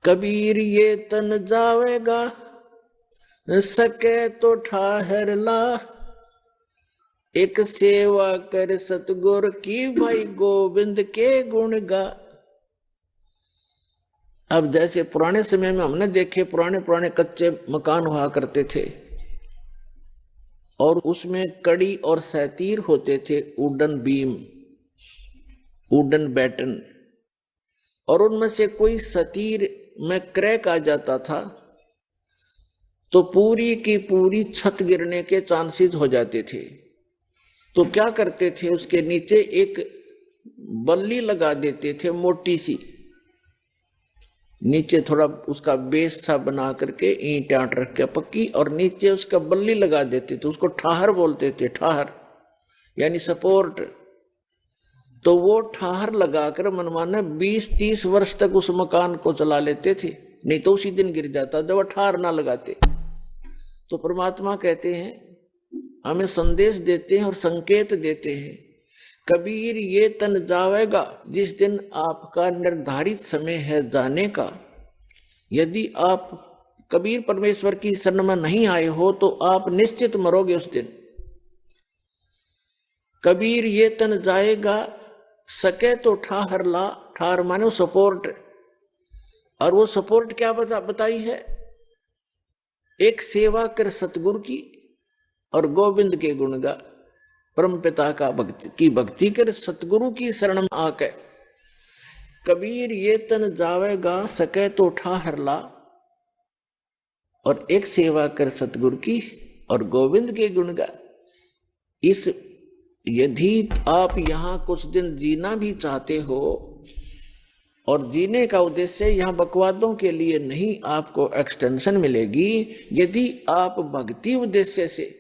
कबीर ये तन जावेगा, सके तो ठाहर ला, एक सेवा कर सतगुर की, भाई गोविंद के गुण गा। अब जैसे पुराने समय में हमने देखे, पुराने पुराने कच्चे मकान हुआ करते थे, और उसमें कड़ी और सैतीर होते थे, वुडन बीम, वुडन बैटन, और उनमें से कोई सतीर में क्रैक आ जाता था तो पूरी की पूरी छत गिरने के चांसेस हो जाते थे। तो क्या करते थे, उसके नीचे एक बल्ली लगा देते थे मोटी सी, नीचे थोड़ा उसका बेस सा बना करके ईंट आट रख के पक्की, और नीचे उसका बल्ली लगा देते थे, उसको ठाहर बोलते थे, ठाहर यानी सपोर्ट। तो वो ठाहर लगाकर मनमाने 20-30 वर्ष तक उस मकान को चला लेते थे, नहीं तो उसी दिन गिर जाता जब वो ठाहर ना लगाते। तो परमात्मा कहते हैं, हमें संदेश देते हैं और संकेत देते हैं, कबीर ये तन जावेगा, जिस दिन आपका निर्धारित समय है जाने का, यदि आप कबीर परमेश्वर की शरण में नहीं आए हो तो आप निश्चित मरोगे उस दिन। कबीर ये तन जाएगा, सके तो ठाहर ला, ठाहर माने सपोर्ट, और वो सपोर्ट क्या बताई है, एक सेवा कर सतगुरु की और गोविंद के गुण गा। परम पिता का भक्ति कर सतगुरु की शरण में आके, कबीर ये तन जावेगा, सके तो ठाहर ला, और एक सेवा कर सतगुरु की और गोविंद के गुण गा। इस यदि आप यहाँ कुछ दिन जीना भी चाहते हो, और जीने का उद्देश्य यहाँ बकवादों के लिए नहीं, आपको एक्सटेंशन मिलेगी। यदि आप भक्ति उद्देश्य से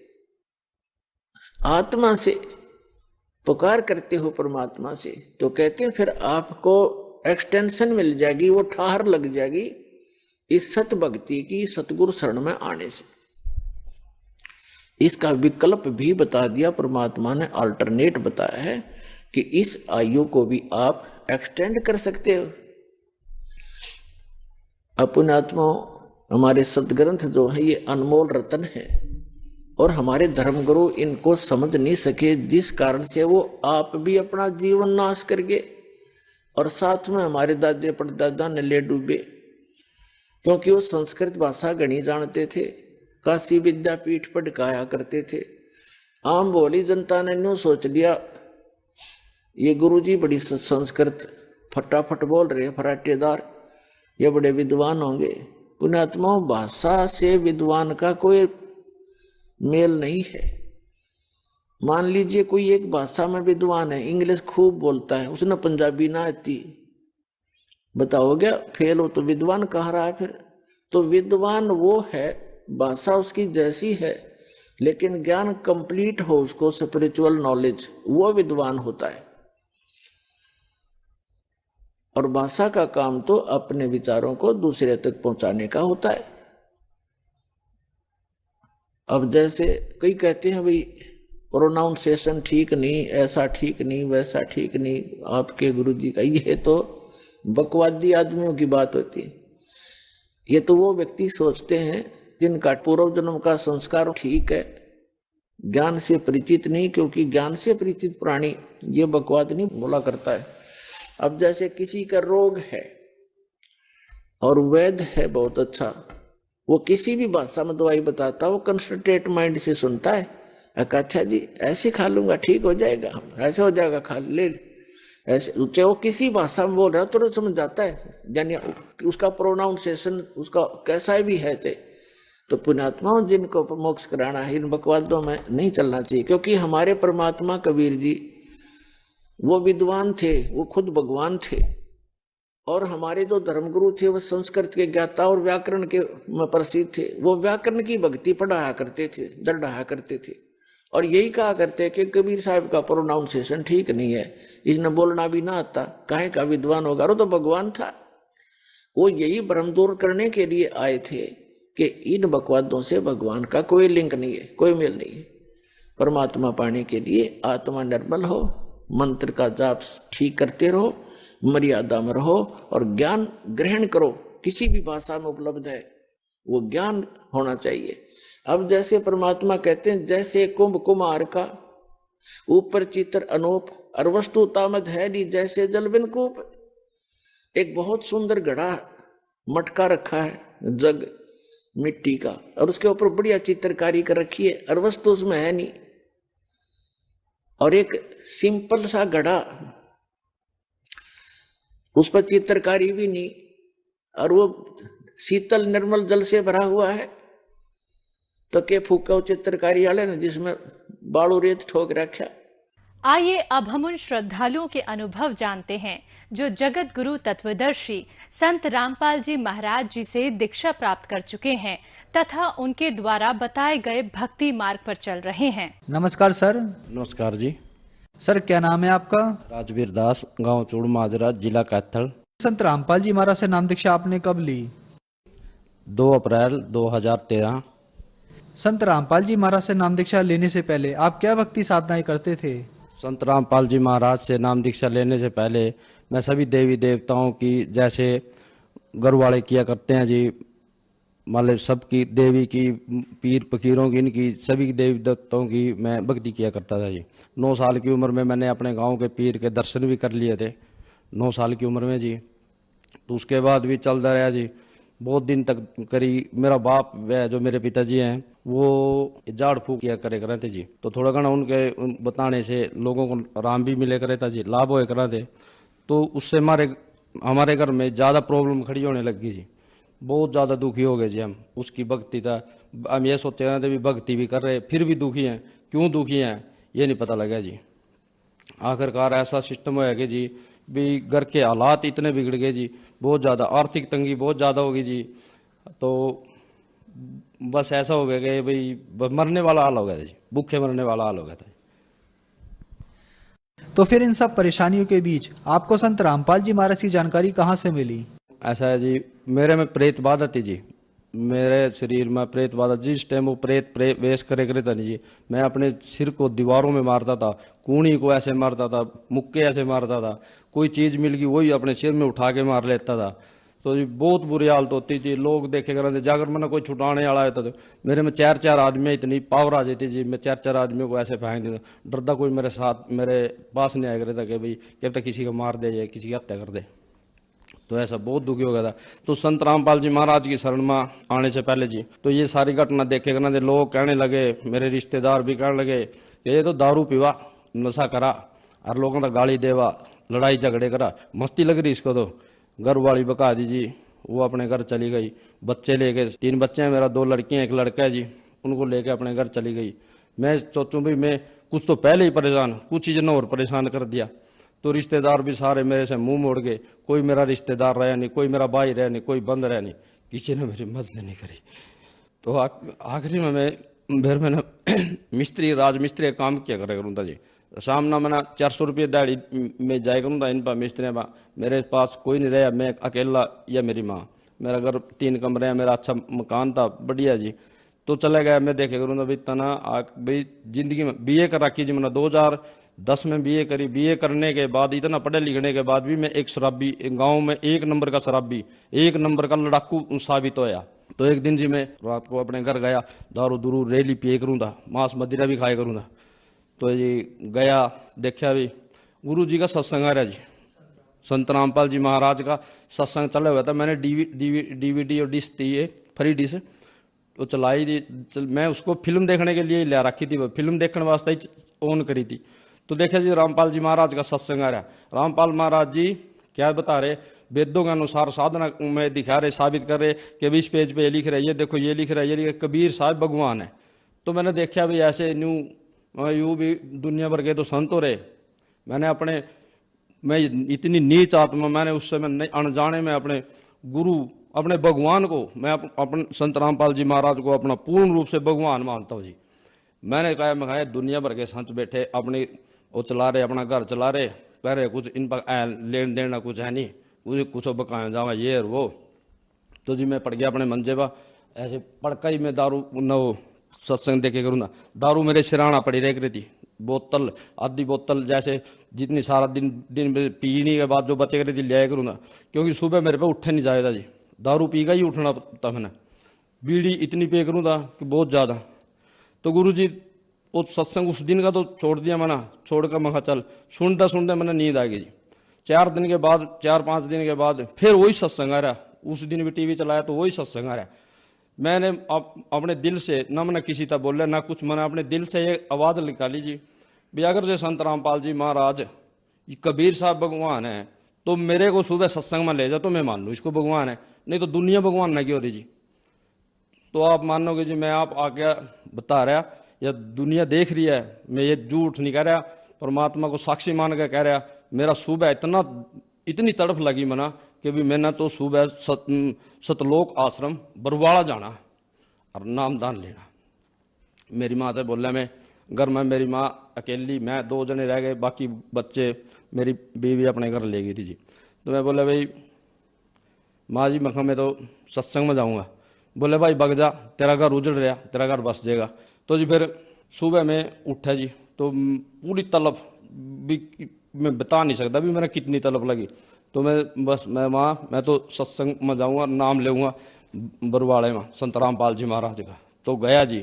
आत्मा से पुकार करते हो परमात्मा से, तो कहते हैं फिर आपको एक्सटेंशन मिल जाएगी, वो ठहर लग जाएगी इस सत भक्ति की सतगुरु शरण में आने से। इसका विकल्प भी बता दिया परमात्मा ने, अल्टरनेट बताया है कि इस आयु को भी आप एक्सटेंड कर सकते हो। अपने आत्मा हमारे सदग्रंथ जो है ये अनमोल रतन है और हमारे धर्मगुरु इनको समझ नहीं सके, जिस कारण से वो आप भी अपना जीवन नाश कर गए और साथ में हमारे दादे परदादा ने ले डूबे, क्योंकि वो संस्कृत भाषा गणी जानते थे, काशी विद्यापीठ पढ़ाया करते थे। आम भोली जनता ने न्यू सोच लिया ये गुरुजी बड़ी संस्कृत फटाफट बोल रहे, फराटेदार, ये बड़े विद्वान होंगे। पुण्यात्मा, भाषा से विद्वान का कोई मेल नहीं है। मान लीजिए कोई एक भाषा में विद्वान है, इंग्लिश खूब बोलता है, उसने पंजाबी ना आती, बताओगे फेल हो तो विद्वान कहाँ रहा फिर? तो विद्वान वो है, भाषा उसकी जैसी है, लेकिन ज्ञान कंप्लीट हो उसको, स्पिरिचुअल नॉलेज, वो विद्वान होता है। और भाषा का काम तो अपने विचारों को दूसरे तक पहुंचाने का होता है। अब जैसे कई कहते हैं भाई प्रोनाउंसिएशन ठीक नहीं, ऐसा ठीक नहीं, वैसा ठीक नहीं आपके गुरुजी का, ये तो बकवादी आदमियों की बात होती है। ये तो वो व्यक्ति सोचते हैं जिनका पूर्व जन्म का संस्कार ठीक है, ज्ञान से परिचित नहीं, क्योंकि ज्ञान से परिचित प्राणी ये बकवाद नहीं बोला करता है। अब जैसे किसी का रोग है और वैद्य है बहुत अच्छा, वो किसी भी भाषा में दवाई बताता, वो कंसंट्रेट माइंड से सुनता है, अच्छा जी ऐसे खा लूंगा ठीक हो जाएगा, ऐसे हो जाएगा, खा ले, ऐसे चाहे वो किसी भाषा में बोल रहा है तो समझ जाता है, यानी उसका प्रोनाउंसिएशन उसका कैसा भी है। तो पुण्यात्माओं, जिनको मोक्ष कराना है, इन बकवादों में नहीं चलना चाहिए, क्योंकि हमारे परमात्मा कबीर जी वो विद्वान थे, वो खुद भगवान थे। और हमारे जो धर्मगुरु थे वो संस्कृत के ज्ञाता और व्याकरण के में प्रसिद्ध थे, वो व्याकरण की भक्ति पढ़ाया करते थे, दर्ड़ाया करते थे, और यही कहा करते कि कबीर साहब का प्रोनाउंसिएशन ठीक नहीं है, इसने बोलना भी ना आता, काहे का विद्वान होगा, वो तो भगवान था। वो यही भ्रम दूर करने के लिए आए थे कि इन बकवादों से भगवान का कोई लिंक नहीं है, कोई मेल नहीं है। परमात्मा पाने के लिए आत्मा निर्मल हो, मंत्र का जाप ठीक करते रहो, मर्यादा में रहो और ज्ञान ग्रहण करो। किसी भी भाषा में उपलब्ध है वो ज्ञान होना चाहिए। अब जैसे परमात्मा कहते हैं, जैसे कुंभ कुमार का ऊपर चित्र अनूप और वस्तु तामद है नहीं, जैसे जल बिन कूप। एक बहुत सुंदर घड़ा मटका रखा है जग मिट्टी का, और उसके ऊपर बढ़िया चित्रकारी कर रखी है, और वस्तु उसमें है नहीं। और एक सिंपल सा घड़ा, उस पर चित्रकारी भी नहीं, और वो शीतल निर्मल जल से भरा हुआ है, तो के फूका चित्रकारी वाले ने जिसमें बालू रेत ठोक रखा। आइए अब हम उन श्रद्धालुओं के अनुभव जानते हैं जो जगत गुरु तत्वदर्शी संत रामपाल जी महाराज जी से दीक्षा प्राप्त कर चुके हैं तथा उनके द्वारा बताए गए भक्ति मार्ग पर चल रहे हैं। नमस्कार सर। नमस्कार जी। सर क्या नाम है आपका? राजवीर दास, गांव चूड़ माजरा, जिला कैथल। संत रामपाल जी महाराज से नाम दीक्षा आपने कब ली? 2 अप्रैल 2013। संत रामपाल जी महाराज से नाम दीक्षा लेने से पहले आप क्या भक्ति साधनाएं करते थे? संत रामपाल जी महाराज से नाम दीक्षा लेने से पहले मैं सभी देवी देवताओं की, जैसे गरवाड़े किया करते हैं जी, मतलब सबकी देवी की, पीर फकीरों की, इनकी सभी देवी देवताओं की मैं भक्ति किया करता था जी। 9 साल की उम्र में मैंने अपने गांव के पीर के दर्शन भी कर लिए थे, 9 साल की उम्र में जी। तो उसके बाद भी चलता रहा जी, बहुत दिन तक करी। मेरा बाप जो मेरे पिताजी हैं वो झाड़ फूक किया करे करे थे जी, तो थोड़ा घना उनके बताने से लोगों को आराम भी मिले करे था जी, लाभ होए करा थे। तो उससे हमारे घर में ज़्यादा प्रॉब्लम खड़ी होने लगी जी, बहुत ज़्यादा दुखी हो गए जी हम। उसकी भक्ति था, हम ये सोचते रहे थे भी भक्ति भी कर रहे, फिर भी दुखी हैं। क्यों दुखी हैं ये नहीं पता लगा जी। आखिरकार ऐसा सिस्टम होया कि जी भी घर के हालात इतने बिगड़ गए जी, बहुत ज़्यादा आर्थिक तंगी बहुत ज़्यादा होगी जी। तो बस ऐसा हो गया कि भाई मरने वाला हाल हो गया था जी, भूखे मरने वाला हाल हो गया था। तो फिर इन सब परेशानियों के बीच आपको संत रामपाल जी महाराज की जानकारी कहाँ से मिली? ऐसा है जी, मेरे में प्रेत बाधा थी जी, मेरे शरीर में प्रेत बाधा। जिस टाइम वो प्रेत वेश करे था नहीं जी, मैं अपने सिर को दीवारों में मारता था, कूणी को ऐसे मारता था, मुक्के ऐसे मारता था, कोई चीज मिल गई वही अपने सिर में उठा के मार लेता था। तो जी बहुत बुरी हालत होती थी, लोग देखे करते, जाकर मैंने कोई छुटाने वाला होता तो मेरे में 4-4 आदमी इतनी पावर आ जाती जी, मैं 4-4 आदमियों को ऐसे फेंक देता, डरता कोई मेरे साथ मेरे पास नहीं आया करता कि भाई क्या पता किसी को मार दे या किसी की हत्या कर दे। तो ऐसा बहुत दुखी हो गया था। तो संत रामपाल जी महाराज की शरण में आने से पहले जी तो ये सारी घटना देखे करना, लोग कहने लगे, मेरे रिश्तेदार भी कहने लगे कि ये तो दारू पीवा, नशा करा और लोगों का गाली देवा, लड़ाई झगड़े करा, मस्ती लग रही इसको। तो घर वाली बका दी जी, वो अपने घर चली गई, बच्चे लेके, 3 बच्चे हैं मेरा, 2 लड़कियां 1 लड़का है जी, उनको लेके अपने घर चली गई। मैं सोचूं भाई मैं कुछ तो पहले ही परेशान, कुछ चीज ने और परेशान कर दिया। तो रिश्तेदार भी सारे मेरे से मुंह मोड़ गए, कोई मेरा रिश्तेदार रहा नहीं, कोई मेरा भाई रहा नहीं, कोई बंद रहा नहीं, किसी ने मेरी मदद नहीं करी। तो आखिरी में फिर मैंने मिस्त्री राजमिस्त्री का काम किया करा करूँ था जी। सामना मैंने 400 रुपये दाड़ी में जाया करूँ था इन पर मिस्त्री में, मेरे पास कोई नहीं रहा, मैं अकेला या मेरी माँ, मेरा घर 3 कमरे हैं, मेरा अच्छा मकान था बढ़िया जी। तो चला गया, मैं देखे करूँ भाई तना भाई जिंदगी में BA कर रखी जी मैंने, 2010 में BA करी। BA करने के बाद इतना पढ़े लिखने के बाद भी मैं एक शराबी, गांव में 1 नंबर का शराबी, 1 नंबर का लड़ाकू साबित होया। तो एक दिन जी मैं रात को अपने घर गया, दारू दूरू रेली पिए करूँ था, मांस मदिरा भी खाया करूँ था। तो जी गया, देखा भी गुरु जी का सत्संग आ रहा जी, संत रामपाल जी महाराज का सत्संग चला हुआ था। मैंने DVD और डिश थी, ये फ्री डिश तो चलाई थी, मैं उसको फिल्म देखने के लिए ले रखी थी, फिल्म देखने वास्ते ही ऑन करी थी। तो देखा जी रामपाल जी महाराज का सत्संग आ रहा। रामपाल महाराज जी क्या बता रहे, वेदों के अनुसार साधना में दिखा रहे, साबित कर रहे कि इस पेज पे ये लिख रहा है, ये देखो ये लिख रहा है, ये लिख, कबीर साहब भगवान है। तो मैंने देखा भाई ऐसे यूं भी दुनिया भर के तो संत हो रहे। मैं इतनी नीच आत्मा, मैंने उस समय अनजाने में अपने गुरु, अपने भगवान को, मैं अपने संत रामपाल जी महाराज को अपना पूर्ण रूप से भगवान मानता हूँ जी। मैंने कहा मैं कहा दुनिया भर के संत बैठे अपने वो चला रहे, अपना घर चला रहे, कह रहे कुछ इन पर लेन देना कुछ है नहीं, कुछ बकाया जावा ये और वो। तो जी मैं पड़ गया अपने मंजे पर, ऐसे पड़का ही मैं दारू न वो सत्संग देखे करूँ ना, दारू मेरे सिराना पड़ी रह थी, बोतल आधी बोतल जैसे जितनी सारा दिन पीने के बाद जो बचे करी थी लिया करूँ ना, क्योंकि सुबह मेरे पे उठे नहीं जाएगा जी, दारू पी का ही उठना था। मैंने बीड़ी इतनी पे करूँ था कि बहुत ज़्यादा। तो गुरु जी वो सत्संग उस दिन का तो छोड़ दिया मैंने, छोड़ कर मैं चल सुनता सुनता मैंने नींद आ गई जी। 4-5 दिन के बाद फिर वही सत्संग आ रहा, उस दिन भी TV चलाया तो वही सत्संग आ रहा। मैंने अपने दिल से ना मैंने किसी तक बोला ना कुछ, मैंने अपने दिल से ये आवाज़ निकाली जी भी अगर से संत रामपाल जी महाराज कबीर साहब भगवान है तो मेरे को सुबह सत्संग में ले जाओ तो मैं मान लूँ इसको भगवान है, नहीं तो दुनिया भगवान नहीं हो रही जी। तो आप मानोगे जी मैं आप आके बता रहा या दुनिया देख रही है, मैं ये झूठ नहीं कह रहा, परमात्मा को साक्षी मान के कह रहा। मेरा सुबह इतनी तड़फ लगी मना कि भी मैंने तो सुबह सतलोक आश्रम बरवाड़ा जाना और नामदान लेना। मेरी माँ तो बोला, मैं घर में मेरी माँ अकेली, मैं 2 जने रह गए, बाकी बच्चे मेरी बीवी अपने घर ले गई थी जी। तो मैं बोला भाई माँ जी मैं तो सत्संग में जाऊँगा। बोले भाई भग जा, तेरा घर उजड़ रहा, तेरा घर बस जाएगा। तो जी फिर सुबह में उठा जी, तो पूरी तलब भी मैं बता नहीं सकता भी मेरा कितनी तलब लगी। तो मैं तो सत्संग में जाऊँगा, नाम लेऊँगा बरवाड़े में संत रामपाल जी महाराज का। तो गया जी,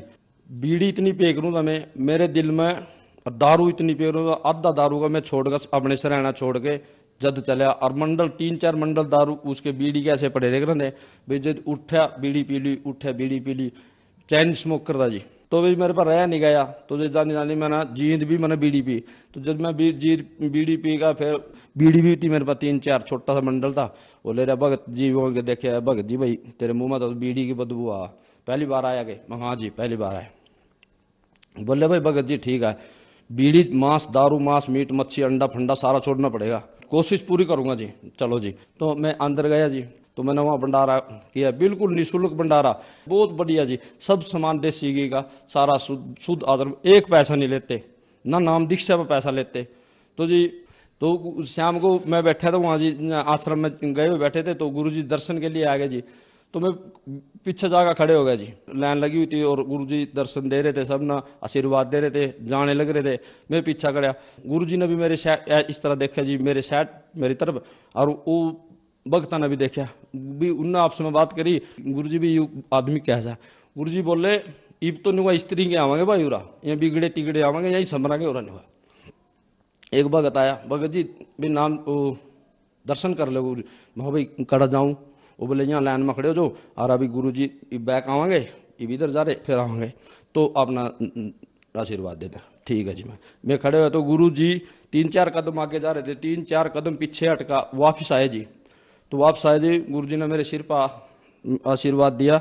बीड़ी इतनी पे करूँ था मैं, मेरे दिल में दारू इतनी पे करूँ था, आधा दारू का मैं छोड़कर अपने से रहना छोड़ के जद चलिया, और मंडल 3-4 मंडल दारू उसके बीड़ी कैसे पड़े रह रहे भाई, जब उठा बीड़ी पी ली, उठा बीड़ी पी ली, चैन स्मोक करता जी। तो भाई मेरे पर रह नहीं गया, तो जो जानी मैंने जींद भी मैंने बीड़ी पी। तो जब मैं बीड़ी पी का फिर बीड़ी भी थी मेरे पास 3-4, छोटा सा मंडल था। वो ले रहा भगत जी, वो देखे भगत जी भाई तेरे मुंह में तो बीड़ी की बदबू आ, पहली बार आया के? मैं हाँ जी पहली बार आया। बोले भाई भगत जी ठीक है, बीड़ी मांस दारू मांस मीट मच्छी अंडा फंडा सारा छोड़ना पड़ेगा, कोशिश पूरी करूंगा जी, चलो जी। तो मैं अंदर गया जी, तो मैंने वहाँ भंडारा किया, बिल्कुल निःशुल्क भंडारा, बहुत बढ़िया जी, सब सामान देसी घी का सारा शुद्ध आदर, 1 पैसा नहीं लेते, ना नाम दीक्षा पर पैसा लेते। तो जी तो शाम को मैं बैठा था वहाँ जी, आश्रम में गए हुए बैठे थे, तो गुरुजी दर्शन के लिए आ गए जी। तो मैं पीछे जाकर खड़े हो गया जी, लाइन लगी हुई थी और गुरुजी दर्शन दे रहे थे, सब ना आशीर्वाद दे रहे थे, जाने लग रहे थे। मैं पीछा खड़ा, गुरुजी ने भी मेरे साइड इस तरह देखा जी, मेरे साइड मेरी तरफ, और वो भक्ता ने भी देखा भी, उनने आपसे में बात करी, गुरुजी भी यू आदमी कैसा। गुरुजी बोले इब तो नहीं स्त्री के आवांगे भाई उरा, यहाँ बिगड़े तिगड़े आवांगे, यही समरांगे और नहीं। एक भगत आया, भगत जी भी नाम दर्शन कर लो गुरु, मैं भाई कड़ा जाऊँ। वो बोले यहाँ लाइन में खड़े हो जो, और अभी गुरु जी बैक आवांगे, इधर जा रहे फिर आवांगे, तो अपना आशीर्वाद देते। ठीक है जी। मैं खड़े हुए तो गुरु जी 3-4 कदम आगे जा रहे थे, 3-4 कदम पीछे हटका वापिस आए जी। तो वापस आए जी, गुरु जी ने मेरे सिर पर आशीर्वाद दिया।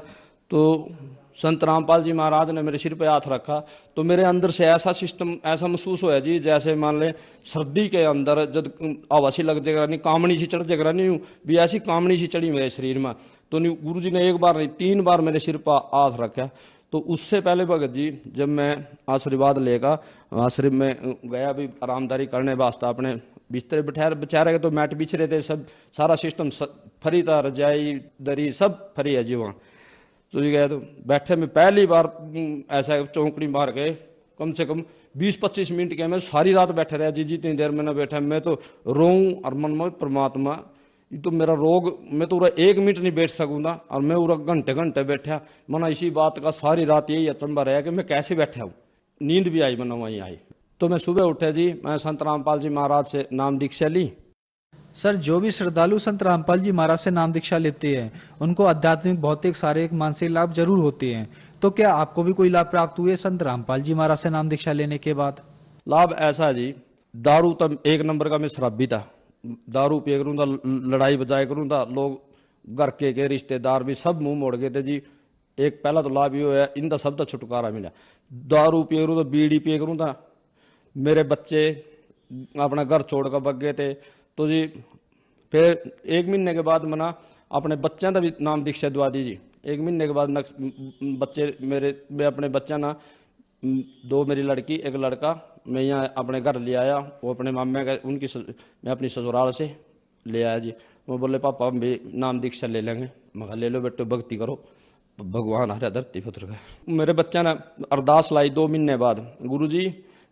तो संत रामपाल जी महाराज ने मेरे सिर पे हाथ रखा, तो मेरे अंदर से ऐसा सिस्टम ऐसा महसूस होया जी, जैसे मान ले सर्दी के अंदर जब आवासी लग जाएगा नहीं, कामनी सी चढ़ जाएगा नहीं, भी ऐसी कामनी सी चढ़ी मेरे शरीर में। तो गुरु जी ने एक बार नहीं 3 बार मेरे सिर पर हाथ रखा। तो उससे पहले भगत जी जब मैं आशीर्वाद लेगा आश्रम में गया, भी आरामदारी करने वास्ते अपने बिस्तर बिछा रहे, तो मैट बिछ रहे थे, सब सारा सिस्टम फरी था, रजाई दरी सब फरी है जी वहाँ। तो जी गया, तो बैठे में पहली बार ऐसा चौंकड़ी मार गए, कम से कम 20-25 मिनट के मैं सारी रात बैठे रहा जी, जितनी देर में ना बैठा मैं तो रोऊं और मन में परमात्मा ये तो मेरा रोग, मैं तो पूरा 1 मिनट नहीं बैठ सकूंगा, और मैं पूरा घंटे घंटे बैठा। मना इसी बात का सारी रात यही अचंबा रहा कि मैं कैसे बैठा हूँ, नींद भी आई मना वहीं आई। तो मैं सुबह उठे जी, मैं संत रामपाल जी महाराज से नाम दीक्षा ली। सर, जो भी श्रद्धालु संत रामपाल जी महाराज से नाम दीक्षा लेते हैं उनको आध्यात्मिक, भौतिक, शारीरिक, मानसिक लाभ जरूर होते हैं, तो क्या आपको भी कोई लाभ प्राप्त हुए संत रामपाल जी महाराज से नाम दीक्षा लेने के बाद? लाभ ऐसा है जी, दारू तो 1 नंबर का मैं शराबी था, दारू पिए करूँ था, लड़ाई बजाए करूँ था, लोग घर के रिश्तेदार भी सब मुंह मोड़ गए थे जी। एक पहला तो लाभ ये हुआ, इनका सब तो छुटकारा मिला। दारू पिए करूँ था, बीड़ी पिए करूँ था, मेरे बच्चे अपना घर छोड़ कर भग गए थे। तो जी फिर 1 महीने के बाद मना अपने बच्चों का भी नाम दीक्षा दवा दी जी। 1 महीने के बाद बच्चे मैं अपने बच्चा ना 2 मेरी लड़की 1 लड़का मैं यहाँ अपने घर ले आया। वो अपने मामे का मैं अपनी ससुराल से ले आया जी। वो बोले पापा हम भी नाम दीक्षा ले लेंगे। मैं ले लो बेटो, भक्ति करो, भगवान हरे धरती पुत्र का। मेरे बच्चा ने अरदास लाई 2 महीने बाद, गुरुजी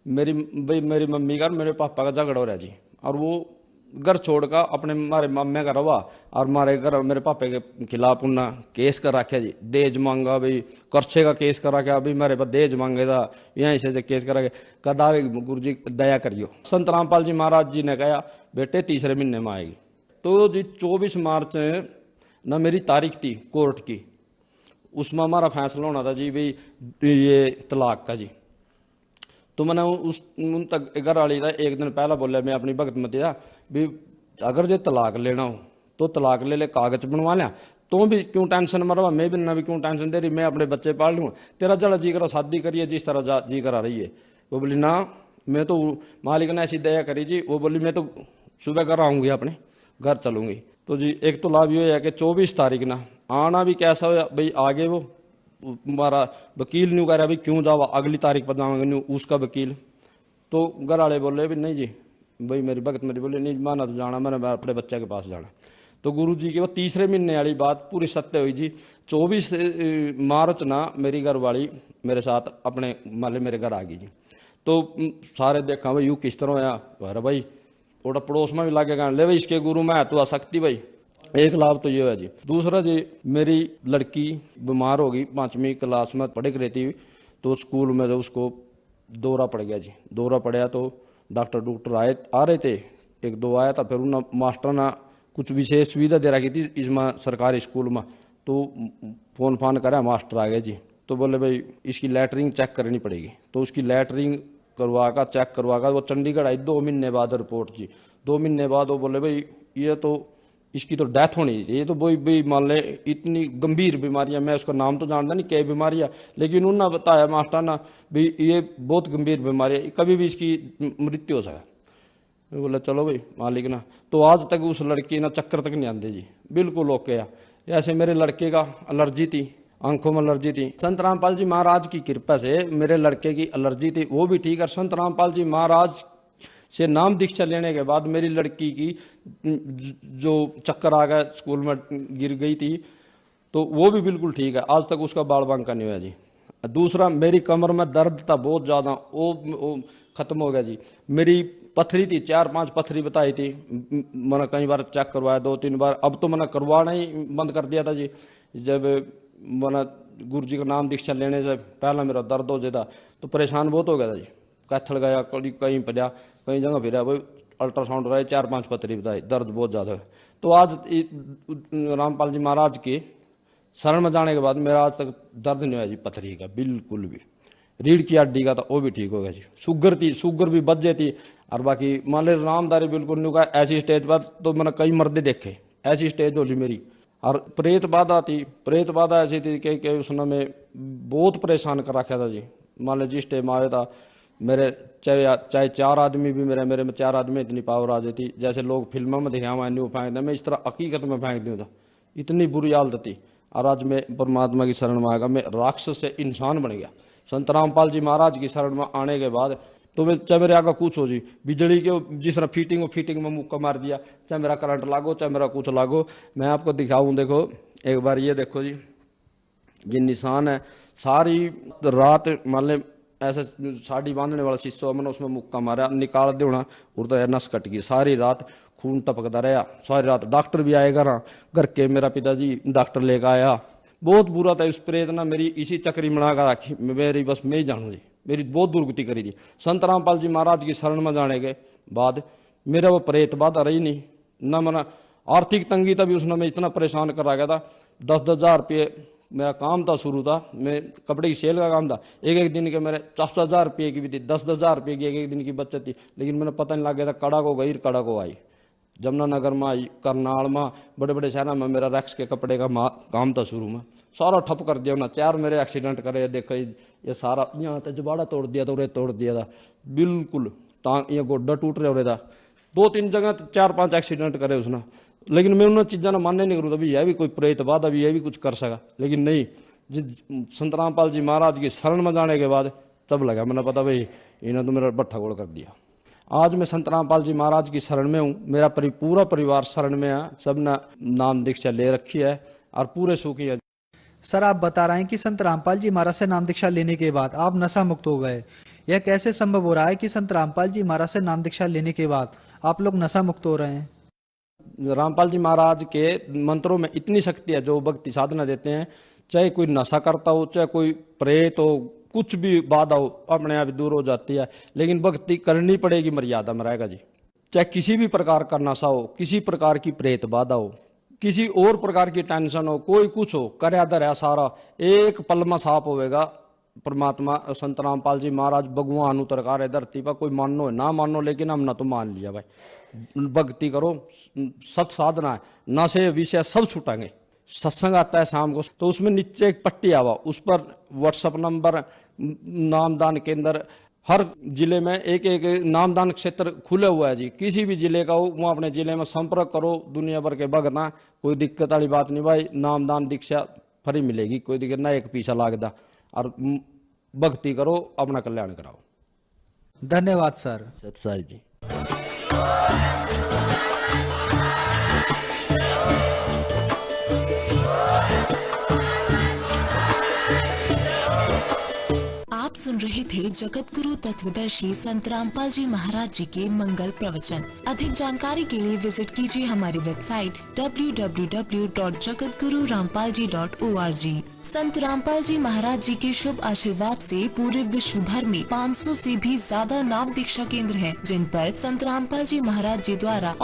मेरी मम्मी का मेरे पापा का झगड़ा हो रहा जी, और वो घर छोड़कर अपने मारे मामे का रवा, और मारे घर मेरे पापे के खिलाफ उन्ना केस कर रखा जी, दहेज मांगा भाई, कर्चे का केस कर रखा, अभी मेरे पास दहेज मांगे था, यहीं से केस कर रखे। कदा गुरु जी दया करियो। संत रामपाल जी महाराज जी ने कहा बेटे 3रे महीने में आएगी। तो जी 24 मार्च ना मेरी तारीख थी कोर्ट की, उसमें हमारा फैसला होना था जी भाई ये तलाक का जी। तो मैंने उन तक घर वाली था 1 दिन पहला बोला, मैं अपनी भगत मत दिया भी अगर जो तलाक लेना हो तो तलाक ले ले, कागज बनवा लिया, तो भी क्यों टेंशन मरवा, मैं भी ना भी क्यों टेंशन दे रही, मैं अपने बच्चे पाल लूँगा, तेरा जरा जी करा शादी करिए जिस तरह जी करा रही है। वो बोली ना, मैं तो मालिक ने ऐसी दया करी जी। वो बोली मैं तो सुबह घर आऊँगी, अपने घर चलूँगी। तो जी एक तो लाभ ये है कि 24 तारीख ना आना भी कैसा हो भाई, आगे वो हमारा वकील नहीं कह रहा भाई क्यों जाओ, अगली तारीख पर जाओगे नहीं, उसका वकील। तो घर वाले बोले भी नहीं जी भाई, मेरी भगत मेरी बोले नहीं माना तो जाना, मैंने अपने बच्चे के पास जाना। तो गुरु जी की वो 3रे महीने वाली बात पूरी सत्य हुई जी। 24 मार्च ना मेरी घर वाली मेरे साथ अपने माले मेरे घर आ गई जी। तो सारे देखा भाई यू किस तरह होया, अरे भाई थोड़ा पड़ोस में भी लागेगा ले भाई इसके गुरु में है तो आ सकती भाई। एक लाभ तो ये है जी। दूसरा जी मेरी लड़की बीमार हो गई, 5वीं क्लास में पढ़ रहती हुई, तो स्कूल में उसको दौरा पड़ गया जी। दौरा पड़ा तो डॉक्टर आ रहे थे, 1-2 आया था, फिर उन मास्टर ने कुछ विशेष सुविधा दे रखी थी इसमें सरकारी स्कूल में। तो फोन फान करा, मास्टर आ गए जी। तो बोले भाई इसकी लैटरिंग चेक करनी पड़ेगी। तो उसकी लैटरिंग करवाकर चेक करवाकर वो चंडीगढ़ आई 2 महीने बाद रिपोर्ट जी। 2 महीने बाद वो बोले भाई ये तो इसकी तो डेथ होनी, ये तो भाई मान ले इतनी गंभीर बीमारियां, मैं उसका नाम तो जानता नहीं क्या बीमारियां, लेकिन उन्होंने बताया मास्टर ना भाई ये बहुत गंभीर बीमारी है, कभी भी इसकी मृत्यु हो सकता। मैं बोला चलो भाई मालिक ना। तो आज तक उस लड़की ना चक्कर तक नहीं आते जी, बिल्कुल ओके है। ऐसे मेरे लड़के का एलर्जी थी, आंखों में एलर्जी थी। संत रामपाल जी महाराज की कृपा से मेरे लड़के की एलर्जी थी, वो भी ठीक है। संत रामपाल जी महाराज से नाम दीक्षा लेने के बाद मेरी लड़की की जो चक्कर आ गया, स्कूल में गिर गई थी, तो वो भी बिल्कुल ठीक है, आज तक उसका बाल बांका नहीं हुआ जी। दूसरा, मेरी कमर में दर्द था बहुत ज़्यादा, वो खत्म हो गया जी। मेरी पथरी थी, 4-5 पथरी बताई थी, मैंने कई बार चेक करवाया, 2-3 बार, अब तो मैंने करवाना ही बंद कर दिया था जी। जब मैंने गुरु जी का नाम दीक्षा लेने से पहला मेरा दर्द हो जाता तो परेशान बहुत हो गया था जी। कैथल गया, कहीं पड़ा, कई जगह फिरा, भाई अल्ट्रासाउंड रहे, 4-5 पथरी बताई, दर्द बहुत ज़्यादा है। तो आज रामपाल जी महाराज के शरण में जाने के बाद मेरा आज तक दर्द नहीं हुआ जी, पथरी का बिल्कुल भी। रीढ़ की हड्डी का था वो भी ठीक हो गया जी। शुगर थी, शुगर भी बच जाती, और बाकी मान लो नामदारी बिल्कुल नहीं हुआ। ऐसी स्टेज पर तो मैंने कई मर्दे देखे, ऐसी स्टेज होली मेरी। और प्रेत बाधा थी, प्रेत बाधा ऐसी थी कि उसने में बहुत परेशान कर रखा था जी। मान लो जिस टाइम आया था मेरे चाहे 4 आदमी भी मेरे में 4 आदमी, इतनी पावर आ जाती, जैसे लोग फिल्मों में दिखा मैं फेंक दे, मैं इस तरह हकीकत में फेंक दूँ था, इतनी बुरी हालत थी। और आज मैं परमात्मा की शरण में आएगा, मैं राक्षस से इंसान बन गया। संत रामपाल जी महाराज की शरण में आने के बाद तो मैं, चाहे मेरे आगे कुछ हो जी, बिजली के जिस तरह फिटिंग में मुक्का मार दिया, चाहे मेरा करंट लागो, चाहे मेरा कुछ लागो, मैं आपको दिखाऊं। देखो एक बार ये देखो जी, ये निशान है। सारी रात मान ले ऐसे साड़ी बांधने वाला शीशा मैंने उसमें मुक्का मारा, निकाल दे होना, और तो नस कट गई। सारी रात खून टपकता रहा, सारी रात। डॉक्टर भी आएगा ना घर के, मेरा पिताजी डॉक्टर लेकर आया, बहुत बुरा था। उस प्रेत ना मेरी इसी चक्री बना कर रखी, मेरी बस मैं ही जानू जी, मेरी बहुत दुर्गति करी थी। संत रामपाल जी महाराज की शरण में जाने के बाद मेरा वो प्रेत बाधा रही नहीं ना। मना आर्थिक तंगी तभी उसने मैं इतना परेशान करा गया था। 10-10 हज़ार रुपये मेरा काम था, शुरू था, मैं कपड़े की सेल का काम था। एक दिन के मेरे 10-10 हज़ार रुपये की भी थी, 10-10 हज़ार रुपये की एक दिन की बचत थी। लेकिन मैंने पता नहीं लग गया था, कड़ा को गई, कड़ा को आई। जमुनानगर में आई, करनाल में, बड़े बड़े शहरों में मेरा रैक्स के कपड़े का काम था शुरू में, सारा ठप कर दिया ना। 4 मेरे एक्सीडेंट करे, देखो ये सारा, यहाँ से जुबाड़ा तोड़ दिया था, उरे तोड़ दिया था बिल्कुल, टांग ये गोड्डा टूट रहा था। 2-3 जगह 4-5 एक्सीडेंट करे उसने। लेकिन मैं उन चीज़ों ने मानने नहीं करूँ, अभी यह भी कोई प्रेत बाधा, अभी यह भी कुछ कर सका। लेकिन नहीं, संत रामपाल जी महाराज की शरण में जाने के बाद तब लगा, मैंने पता भाई इन्होंने तो मेरा बट्ठा गोड़ कर दिया। आज मैं संत रामपाल जी महाराज की शरण में हूँ, मेरा पूरा परिवार शरण में है, सब ने नाम दीक्षा ले रखी है और पूरे सुखी है। सर, आप बता रहे हैं कि संत रामपाल जी महाराज से नाम दीक्षा लेने के बाद आप नशा मुक्त हो गए। यह कैसे संभव हो रहा है कि संत रामपाल जी महाराज से नाम दीक्षा लेने के बाद आप लोग नशा मुक्त हो रहे हैं? रामपाल जी महाराज के मंत्रों में इतनी शक्ति है, जो भक्ति साधना देते हैं, चाहे कोई नशा करता हो, चाहे कोई प्रेत हो, कुछ भी बाधा हो, अपने आप दूर हो जाती है। लेकिन भक्ति करनी पड़ेगी, मर्यादा में रहेगा जी। चाहे किसी भी प्रकार का नशा हो, किसी प्रकार की प्रेत बाधा हो, किसी और प्रकार की टेंशन हो, कोई कुछ हो, करया धरया सारा एक पल में साफ होगा। परमात्मा संत रामपाल जी महाराज भगवान उतरकार है धरती पर, कोई मानो है ना मानो, लेकिन हमने तो मान लिया भाई। भक्ति करो, सत साधना है, नशे विषय सब छूटेंगे। सत्संग आता है शाम को, तो उसमें नीचे एक पट्टी आवा, उस पर व्हाट्सएप नंबर, नामदान केंद्र, हर जिले में एक नामदान क्षेत्र खुले हुआ है जी। किसी भी जिले का हो, वो अपने जिले में संपर्क करो। दुनिया भर के भगत ना, कोई दिक्कत वाली बात नहीं भाई। नामदान दीक्षा फ्री मिलेगी, कोई दिक्कत ना, एक पैसा लागदा। और भक्ति करो, अपना कल्याण कराओ। धन्यवाद सर। सत्साई जी। आप सुन रहे थे जगत गुरु तत्वदर्शी संत रामपाल जी महाराज जी के मंगल प्रवचन। अधिक जानकारी के लिए विजिट कीजिए हमारी वेबसाइट www.jagatgururampalji.org। संत रामपाल जी महाराज जी के शुभ आशीर्वाद से पूरे विश्व भर में 500 से भी ज्यादा नाम दीक्षा केंद्र हैं, जिन पर संत रामपाल जी महाराज जी द्वारा